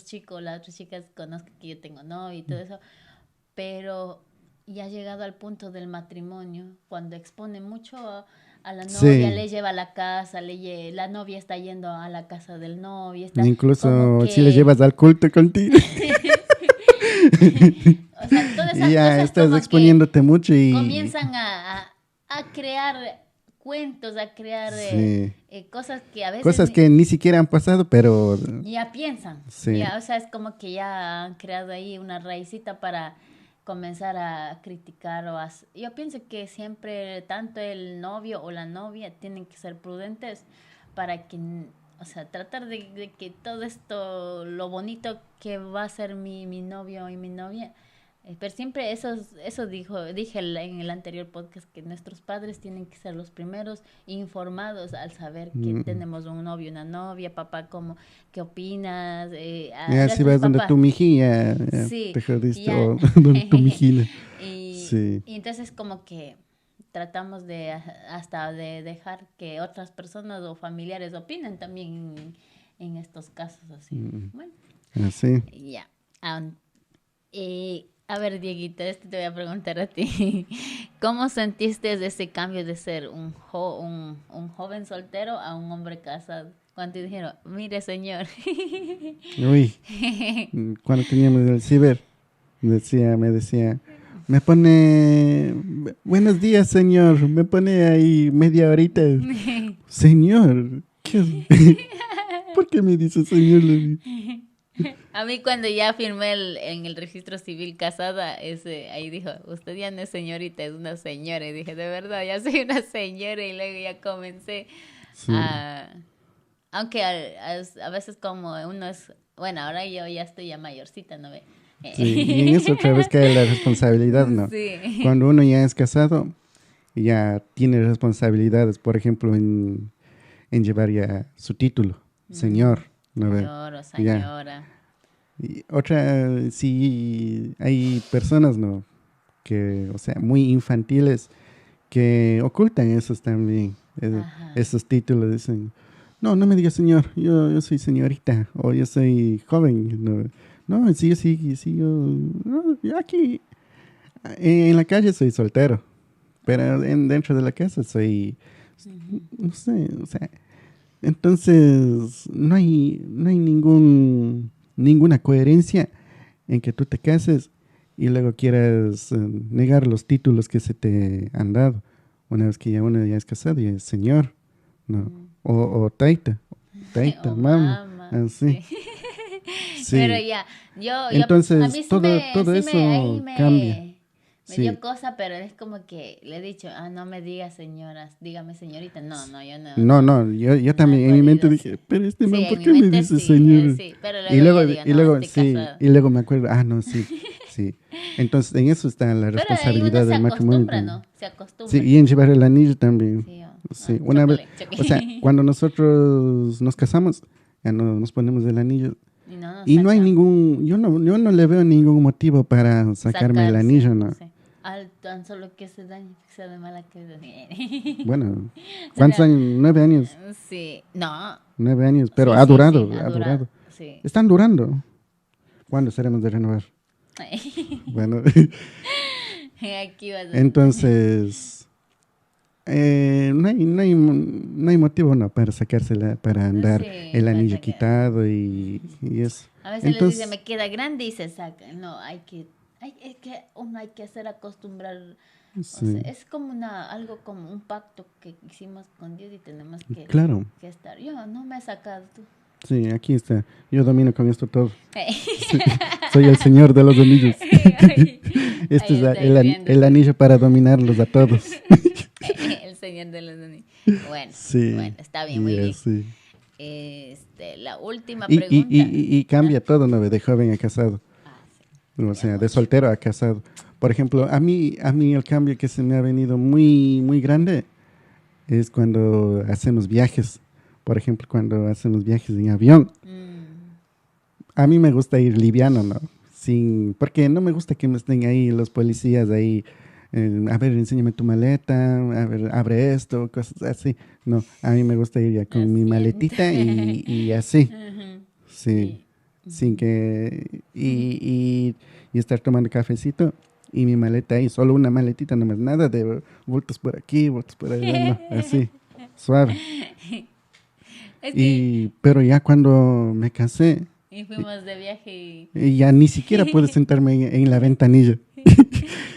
S1: chicos, las otras chicas conozcan que yo tengo novio y todo eso, pero ya llegado al punto del matrimonio, cuando expone mucho a la novia,
S2: sí,
S1: le lleva a la casa, la novia está yendo a la casa del novio, está como
S2: incluso si le
S1: que
S2: llevas al culto contigo,
S1: o sea, todas esas
S2: ya
S1: cosas
S2: estás
S1: como que
S2: exponiéndote mucho y
S1: comienzan a crear cuentos, a crear
S2: sí,
S1: cosas que a veces
S2: cosas que ni siquiera han pasado, pero
S1: ya piensan.
S2: sí.
S1: Ya, o sea, es como que ya han creado ahí una raicita para comenzar a criticar yo pienso que siempre tanto el novio o la novia tienen que ser prudentes para que, o sea, tratar de que todo esto, lo bonito que va a ser mi novio y mi novia, pero siempre dije en el anterior podcast que nuestros padres tienen que ser los primeros informados al saber que
S2: Mm.
S1: tenemos un novio, una novia, papá, ¿qué opinas? A
S2: Ya si
S1: nuestros
S2: vas donde tu
S1: papás.
S2: mijilla, ya
S1: Sí,
S2: te jodiste,
S1: ya.
S2: o donde tu mijina. Sí.
S1: Y entonces como que tratamos hasta de dejar que otras personas o familiares opinen también en estos casos así.
S2: Mm,
S1: Bueno,
S2: así.
S1: ya. A ver, Dieguito, esto te voy a preguntar a ti. ¿Cómo sentiste ese cambio de ser un joven soltero a un hombre casado? Cuando te dijeron, mire, señor.
S2: Uy, cuando teníamos el ciber, me decía, me pone, buenos días, señor, me pone ahí media horita. Señor, ¿por qué me dice señor?
S1: A mí cuando ya firmé en el registro civil casada, ahí dijo, usted ya no es señorita, es una señora. Y dije, de verdad, ya soy una señora. Y luego ya comencé
S2: Sí,
S1: a... Aunque a veces como uno es... Bueno, ahora yo ya estoy ya mayorcita, ¿no ve?
S2: sí, y en eso otra vez cae la responsabilidad, ¿no?
S1: Sí.
S2: Cuando uno ya es casado, ya tiene responsabilidades, por ejemplo, en llevar ya su título,
S1: Ujú.
S2: señor, ¿no ve?
S1: Señor o
S2: Ya.
S1: señora.
S2: Y otra, sí, hay personas, ¿no? o sea, muy infantiles, que ocultan esos también, esos títulos, dicen, no, no me digas señor, yo soy señorita, o yo soy joven, no, sí, yo aquí, en la calle soy soltero, pero dentro de la casa soy, no sé, o sea, entonces no hay ninguna coherencia en que tú te cases y luego quieras negar los títulos que se te han dado. Una vez que uno ya es casado y es señor, ¿no? O taita,
S1: O
S2: mama,
S1: mamá,
S2: así.
S1: sí. Pero
S2: Sí.
S1: ya, a mí
S2: Entonces, todo
S1: ahí
S2: eso cambia.
S1: me dio
S2: Sí.
S1: cosa, pero es como que le he dicho, no me digas señoras, dígame señorita. No, yo
S2: No, yo
S1: no he
S2: también en mi mente
S1: podido,
S2: dije,
S1: sí.
S2: pero este
S1: Sí,
S2: man,
S1: en
S2: ¿por
S1: mi
S2: qué me
S1: mente
S2: dice
S1: sí,
S2: señor?
S1: sí, pero
S2: Y
S1: luego
S2: luego,
S1: ya digo,
S2: y
S1: no,
S2: luego,
S1: estoy
S2: sí,
S1: casada.
S2: y luego me acuerdo, no, sí, sí. Entonces, en eso está la
S1: Pero ahí uno
S2: responsabilidad
S1: se
S2: del matrimonio
S1: acostumbra,
S2: también.
S1: ¿no? Se
S2: Sí,
S1: acostumbra.
S2: y en llevar el anillo también.
S1: Sí,
S2: Sí, una vez,
S1: chócale,
S2: o sea,
S1: choque.
S2: cuando nosotros nos casamos, ya no nos ponemos el anillo.
S1: Y no nos
S2: Y no hay
S1: sacan.
S2: yo no le veo ningún motivo para sacarme el
S1: Sacarse,
S2: anillo, ¿no?
S1: sí. Tan solo que se dañe, que sea de mala que
S2: Bueno,
S1: O
S2: ¿cuántos
S1: sea,
S2: años? 9 años.
S1: sí, no,
S2: 9 años, pero
S1: sí,
S2: ha
S1: sí, sí,
S2: durado,
S1: ha
S2: ha
S1: durado,
S2: durado.
S1: sí.
S2: Están durando. ¿Cuándo seremos de renovar? Bueno,
S1: Aquí vas a...
S2: entonces, no hay motivo no para sacársela, para andar
S1: Sí,
S2: el anillo
S1: pasa que...
S2: quitado y eso.
S1: A veces les dice,
S2: Entonces,
S1: me queda grande y se saca. No, es que uno hay que hacer acostumbrar. O sea,
S2: sí,
S1: es como algo como un pacto que hicimos con Dios y tenemos
S2: claro,
S1: que estar. Yo no me he sacado tú.
S2: sí, aquí está. Yo domino con esto todo. Sí, soy el señor de los anillos.
S1: ahí,
S2: Este
S1: ahí
S2: es
S1: estáis
S2: el
S1: riéndote.
S2: anillo para dominarlos a todos.
S1: El señor de los anillos.
S2: Sí,
S1: Bueno, está bien,
S2: y
S1: muy bien.
S2: así.
S1: La última
S2: Y, y,
S1: pregunta.
S2: y cambia todo, ¿no? De joven a casado.
S1: Sí,
S2: O
S1: cambia
S2: sea, de
S1: mucho.
S2: soltero a casado. Por ejemplo, a mí el cambio que se me ha venido muy, muy grande es cuando hacemos viajes. Por ejemplo, cuando hacemos viajes en avión.
S1: Mm,
S2: A mí me gusta ir liviano, ¿no? Porque no me gusta que me estén ahí los policías ahí. A ver, enséñame tu maleta, a ver, abre esto, cosas así. No, a mí me gusta ir ya con mi
S1: asiento.
S2: maletita y así.
S1: Ujú,
S2: Sí,
S1: y,
S2: sin
S1: ujú.
S2: que... Y estar tomando cafecito y mi maleta ahí, solo una maletita nomás, nada de vueltos por aquí, vueltos por allá, no, así, suave.
S1: Es que
S2: Pero ya cuando me casé,
S1: y fuimos de viaje y
S2: ya ni siquiera pude sentarme en la ventanilla.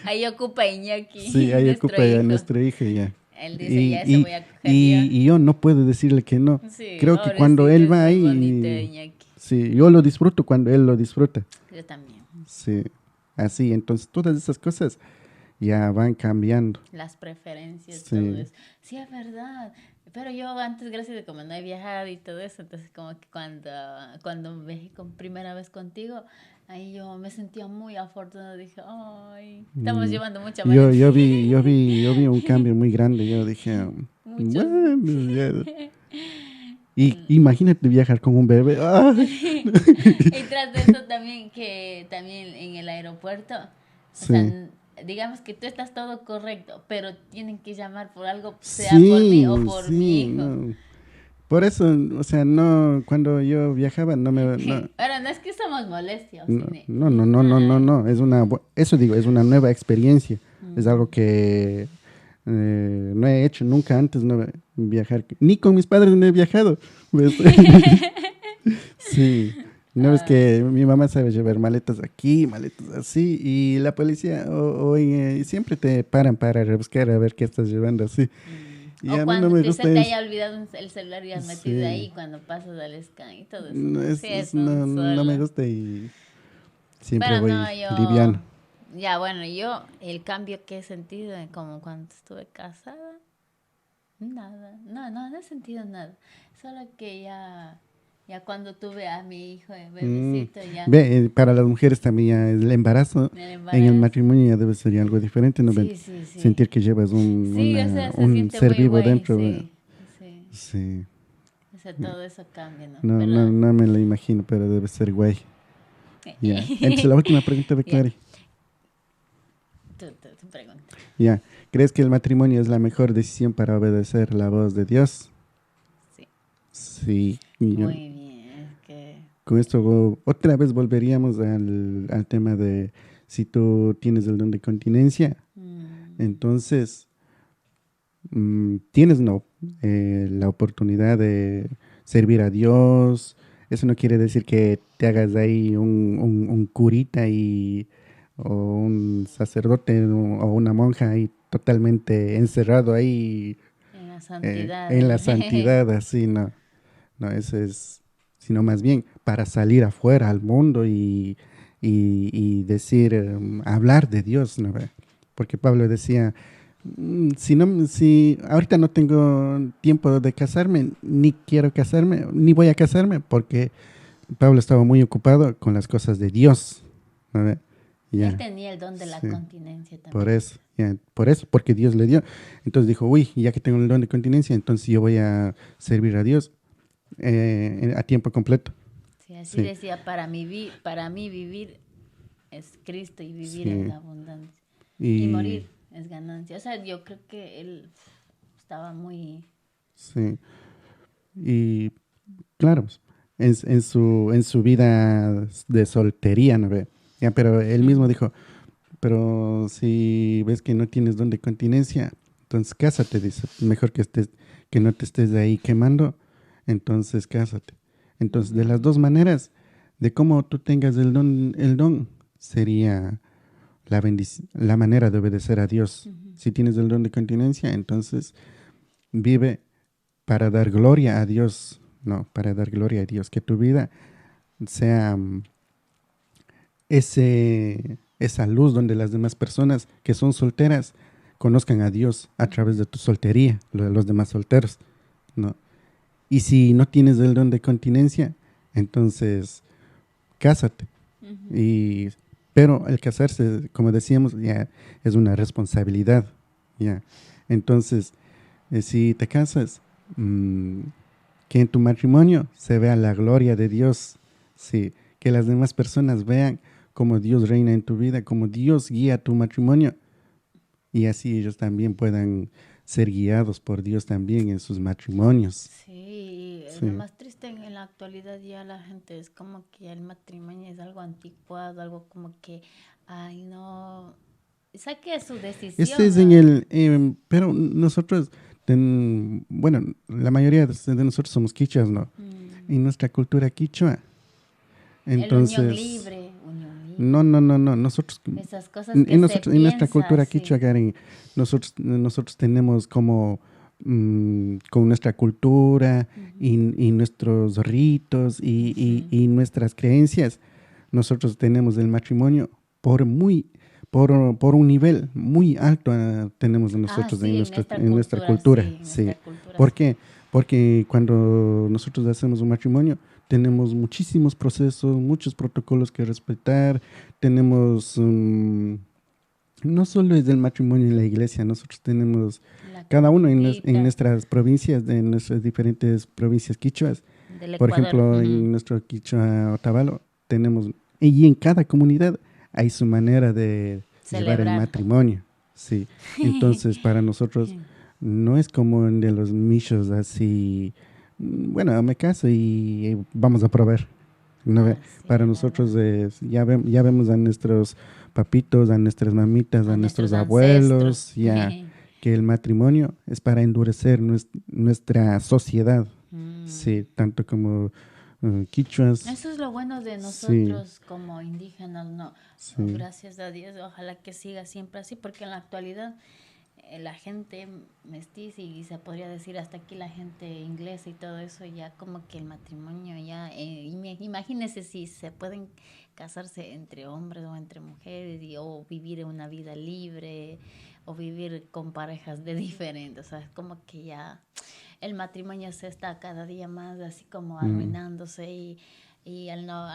S1: ahí ocupa
S2: Sí,
S1: Iñaki,
S2: ahí
S1: nuestro
S2: ocupa ya
S1: hijo.
S2: nuestro hijo ya.
S1: Él dice,
S2: Y,
S1: ya ese
S2: y,
S1: voy a coger yo.
S2: y yo no puedo decirle que no.
S1: Sí,
S2: Creo que cuando
S1: pobrecito,
S2: él
S1: es
S2: va
S1: muy bonito
S2: ahí,
S1: Iñaki.
S2: sí, yo lo disfruto cuando él lo disfruta.
S1: Yo también.
S2: Sí, así, entonces todas esas cosas ya van cambiando.
S1: Las preferencias, todo
S2: Sí.
S1: eso. Sí, es verdad. Pero yo antes, gracias a como no he viajado y todo eso, entonces como que cuando viajé con primera vez contigo, ahí yo me sentía muy afortunada. Dije, ay, estamos
S2: Mm,
S1: llevando mucha
S2: Yo,
S1: maleta.
S2: yo vi, yo vi, yo vi un cambio muy grande. Yo dije,
S1: Muchos.
S2: bueno, y imagínate viajar con un bebé. ¡Ay!
S1: Y tras de eso también, que también en el aeropuerto, o sea,
S2: Sí,
S1: digamos que tú estás todo correcto, pero tienen que llamar por algo, sea por mí o
S2: sí,
S1: por mi
S2: sí,
S1: hijo.
S2: no. Por eso, o sea, no, cuando yo viajaba, no,
S1: Ahora, no es que somos molestios,
S2: no,
S1: cine.
S2: no, no, no, no, no, no, eso digo, es una nueva experiencia, es algo que no he hecho nunca antes, no viajar, ni con mis padres no he viajado, pues. Sí, no es
S1: Ay,
S2: que mi mamá sabe llevar maletas aquí, maletas así, y la policía siempre te paran para rebuscar a ver qué estás llevando así, y
S1: o
S2: a mí no
S1: cuando
S2: me
S1: que se
S2: gusta
S1: te
S2: eso.
S1: haya olvidado el celular y has metido
S2: Sí,
S1: ahí cuando pasas al scan y todo eso.
S2: no,
S1: Sí, es un
S2: no me
S1: solo.
S2: gusta y siempre
S1: Pero
S2: voy
S1: no,
S2: liviano.
S1: ya bueno, yo el cambio que he sentido como cuando estuve casada, nada, no he sentido nada. Solo que ya cuando tuve a mi hijo
S2: Mm,
S1: bebecito, ya
S2: Ve, para las mujeres también ya el embarazo
S1: el
S2: en el
S1: embarazo.
S2: matrimonio ya debe ser algo diferente, ¿no?
S1: Sí, sí, sí.
S2: Sentir que llevas
S1: Sí, o sea, se
S2: un
S1: siente
S2: ser
S1: muy
S2: vivo
S1: guay,
S2: dentro.
S1: sí, sí.
S2: Sí,
S1: O sea, todo eso cambia, ¿no?
S2: no,
S1: Pero
S2: no, no me lo imagino, pero debe ser guay. Ya. Entonces la última pregunta,
S1: ya,
S2: Victoria.
S1: tú. Pregunta.
S2: Ya. ¿Crees que el matrimonio es la mejor decisión para obedecer la voz de Dios?
S1: Sí.
S2: Sí. Y yo-
S1: Muy bien. Es que...
S2: con esto otra vez volveríamos al tema de si tú tienes el don de continencia,
S1: mm,
S2: entonces tienes no, la oportunidad de servir a Dios. Eso no quiere decir que te hagas ahí un curita o un sacerdote o una monja ahí totalmente encerrado ahí
S1: en la santidad.
S2: en la santidad, así, no. No, eso es, sino más bien para salir afuera al mundo y decir, hablar de Dios, ¿no ve? Porque Pablo decía, si ahorita no tengo tiempo de casarme, ni quiero casarme, ni voy a casarme, porque Pablo estaba muy ocupado con las cosas de Dios, ¿no ve?
S1: Él
S2: Ya,
S1: tenía el don de la
S2: sí,
S1: continencia
S2: por
S1: también.
S2: eso, ya, por eso, porque Dios le dio. Entonces dijo, uy, ya que tengo el don de continencia, entonces yo voy a servir a Dios a tiempo completo.
S1: Sí, así
S2: Sí,
S1: decía, para mí vivir es Cristo y vivir es
S2: sí.
S1: abundancia. Y
S2: Y
S1: morir es ganancia. O sea, yo creo que él estaba muy...
S2: sí. Y claro, pues, en su vida de soltería, ¿no ve? Ya, pero él mismo dijo, pero si ves que no tienes don de continencia, entonces cásate, dice. Mejor que estés, que no te estés ahí quemando, entonces cásate. Entonces, de las dos maneras, de cómo tú tengas el don sería la manera de obedecer a Dios. Si tienes el don de continencia, entonces vive para dar gloria a Dios, no, para dar gloria a Dios, que tu vida sea esa luz donde las demás personas que son solteras conozcan a Dios a través de tu soltería, lo de los demás solteros, ¿no? Y si no tienes el don de continencia, entonces cásate. Y, pero el casarse, como decíamos, ya es una responsabilidad, ya. Entonces, si te casas, mm, que en tu matrimonio se vea la gloria de Dios, sí, que las demás personas vean cómo Dios reina en tu vida, cómo Dios guía tu matrimonio y así ellos también puedan ser guiados por Dios también en sus matrimonios.
S1: Sí, lo
S2: Sí.
S1: más triste en la actualidad ya la gente es como que el matrimonio es algo anticuado, algo como que, ay no, saque su
S2: Este
S1: decisión,
S2: es en
S1: ¿no?
S2: pero nosotros, bueno, la mayoría de nosotros somos quichuas, ¿no? En nuestra cultura quichua.
S1: El unión
S2: Entonces,
S1: libre, unión
S2: no,
S1: libre.
S2: no, no, no. Nosotros,
S1: Esas cosas que se
S2: en nuestra
S1: piensa
S2: cultura quichua,
S1: así.
S2: Karen, nosotros tenemos como con nuestra cultura y nuestros ritos y nuestras creencias, nosotros tenemos el matrimonio por muy, por un nivel muy alto tenemos
S1: Ah,
S2: nosotros
S1: sí,
S2: en nuestra cultura,
S1: sí, en
S2: sí.
S1: nuestra cultura
S2: ¿Por
S1: sí.
S2: qué? Porque cuando nosotros hacemos un matrimonio, tenemos muchísimos procesos, muchos protocolos que respetar, tenemos, no solo es del matrimonio en la iglesia, nosotros tenemos
S1: La
S2: cada uno en
S1: comidita
S2: nuestras provincias, de nuestras diferentes provincias quichuas.
S1: del
S2: Por
S1: Ecuador.
S2: ejemplo, en nuestro quichua Otavalo tenemos, y en cada comunidad hay su manera de llevar el
S1: Celebrar.
S2: matrimonio, sí. Entonces, para nosotros no es como en de los michos así, bueno, me caso y vamos a probar. ¿No ve?
S1: Ah, sí,
S2: Para
S1: es
S2: nosotros
S1: verdad.
S2: ya vemos a nuestros papitos, a nuestras mamitas,
S1: A
S2: a nuestros
S1: nuestros ancestros.
S2: abuelos, ya que el matrimonio es para endurecer nuestra sociedad,
S1: Mm.
S2: sí, tanto como quichuas,
S1: Eso es lo bueno de
S2: sí,
S1: nosotros como indígenas, ¿no? Oh,
S2: sí,
S1: gracias a Dios, ojalá que siga siempre así, porque en la actualidad la gente mestiza y se podría decir hasta aquí la gente inglesa y todo eso, ya como que el matrimonio ya, imagínese si se pueden casarse entre hombres o entre mujeres o vivir una vida libre o vivir con parejas de diferentes, o sea, es como que ya el matrimonio se está cada día más así como
S2: mm,
S1: arruinándose y al no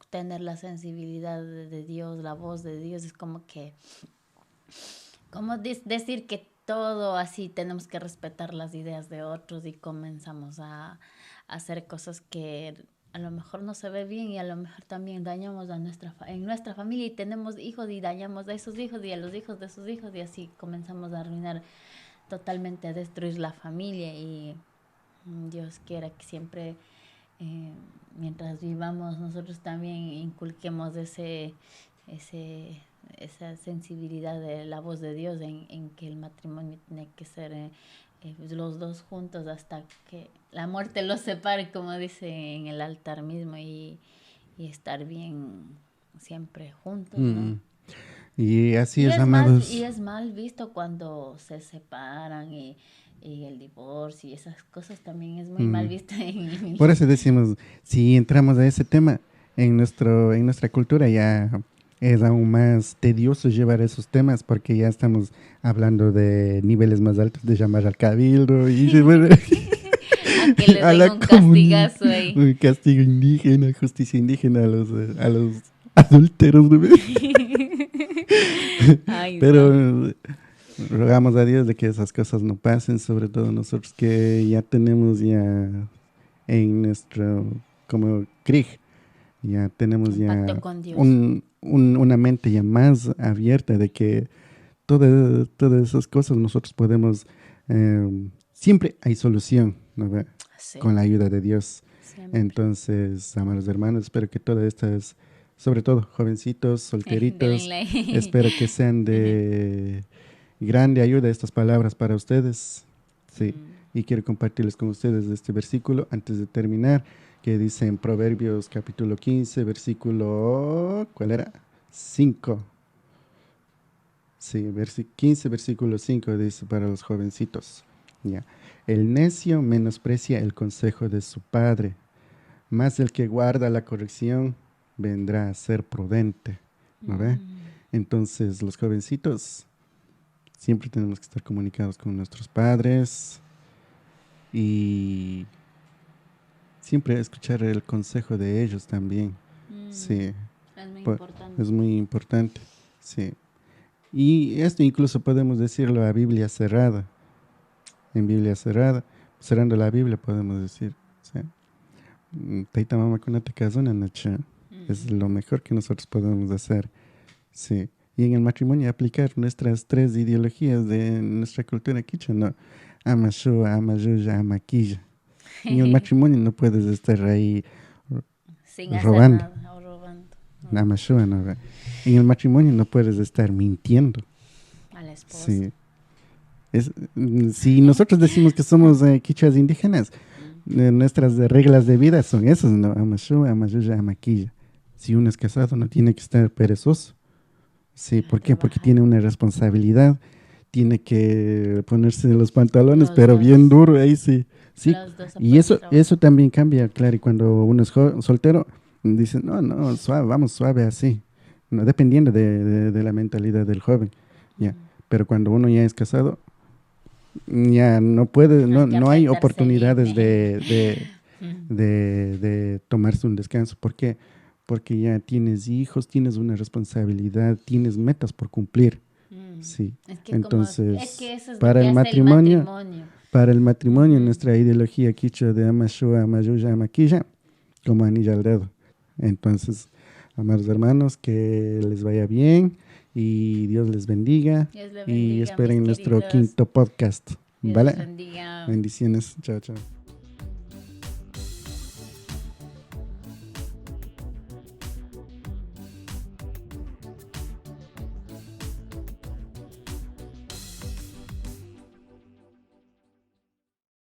S1: tener la sensibilidad de Dios, la voz de Dios, es como que como decir que todo así tenemos que respetar las ideas de otros y comenzamos a hacer cosas que a lo mejor no se ve bien y a lo mejor también dañamos a en nuestra familia y tenemos hijos y dañamos a esos hijos y a los hijos de sus hijos y así comenzamos a arruinar totalmente, a destruir la familia y Dios quiera que siempre mientras vivamos nosotros también inculquemos esa sensibilidad de la voz de Dios en que el matrimonio tiene que ser los dos juntos hasta que la muerte los separe, como dice en el altar mismo, y estar bien siempre juntos, ¿no?
S2: Y así es, amados.
S1: Y es mal visto cuando se separan y el divorcio y esas cosas también es muy mal visto.
S2: Por eso decimos, si entramos a ese tema, en nuestra cultura ya es aún más tedioso llevar esos temas porque ya estamos hablando de niveles más altos de llamar al cabildo y llevar
S1: a que le den un castigazo ahí.
S2: Un castigo indígena, justicia indígena a los adúlteros, ¿no?
S1: Ay,
S2: pero
S1: no.
S2: Rogamos a Dios de que esas cosas no pasen, sobre todo nosotros que ya tenemos ya en nuestro, como CRIG, ya tenemos ya una mente ya más abierta de que todas esas cosas nosotros podemos, siempre hay solución, ¿no?
S1: Sí.
S2: Con la ayuda de Dios.
S1: Siempre.
S2: Entonces, amados hermanos, espero que todas estas, sobre todo jovencitos, solteritos, espero que sean de grande ayuda estas palabras para ustedes. Sí. Y quiero compartirles con ustedes este versículo antes de terminar, que dice en Proverbios capítulo 15, versículo, ¿cuál era? 5. Sí, 15, versículo 5 dice para los jovencitos. Ya. El necio menosprecia el consejo de su padre, mas el que guarda la corrección vendrá a ser prudente. ¿No ve? Entonces, los jovencitos siempre tenemos que estar comunicados con nuestros padres y siempre escuchar el consejo de ellos también. Sí.
S1: Es muy importante.
S2: Es muy importante, sí. Y esto incluso podemos decirlo a Biblia cerrada. En Biblia cerrada, cerrando la Biblia podemos decir, ¿sí? Taita mama kunate kazuna nacha. Es lo mejor que nosotros podemos hacer, sí. Y en el matrimonio aplicar nuestras 3 ideologías de nuestra cultura quichua, ¿no? Amashua, amayuya, amaquilla. En el matrimonio no puedes estar ahí
S1: sin
S2: robando.
S1: Hacer nada, o robando.
S2: Amashua, ¿no? En el matrimonio no puedes estar mintiendo.
S1: A la esposa.
S2: Sí. Si nosotros decimos que somos quichuas indígenas, nuestras reglas de vida son esas, ¿no? Amashua, amayuya, amaquilla. Si uno es casado no tiene que estar perezoso. Sí, ¿por qué? Porque tiene una responsabilidad, tiene que ponerse los pantalones, pero bien duro, ahí sí. Sí. Y eso también cambia, claro, y cuando uno es soltero, dice, no, suave, vamos suave así, no, dependiendo de la mentalidad del joven, ya. Pero cuando uno ya es casado, ya no puede, no hay oportunidades de tomarse un descanso. ¿Por qué? Porque ya tienes hijos, tienes una responsabilidad, tienes metas por cumplir. Sí. Entonces, para el matrimonio, nuestra ideología quichua de Amashua, Amayuya, Amaquilla, como anillo al dedo. Entonces, amados hermanos, que les vaya bien y Dios les bendiga. Y esperen nuestro quinto podcast. ¿Vale? Bendiciones. Chao, chao.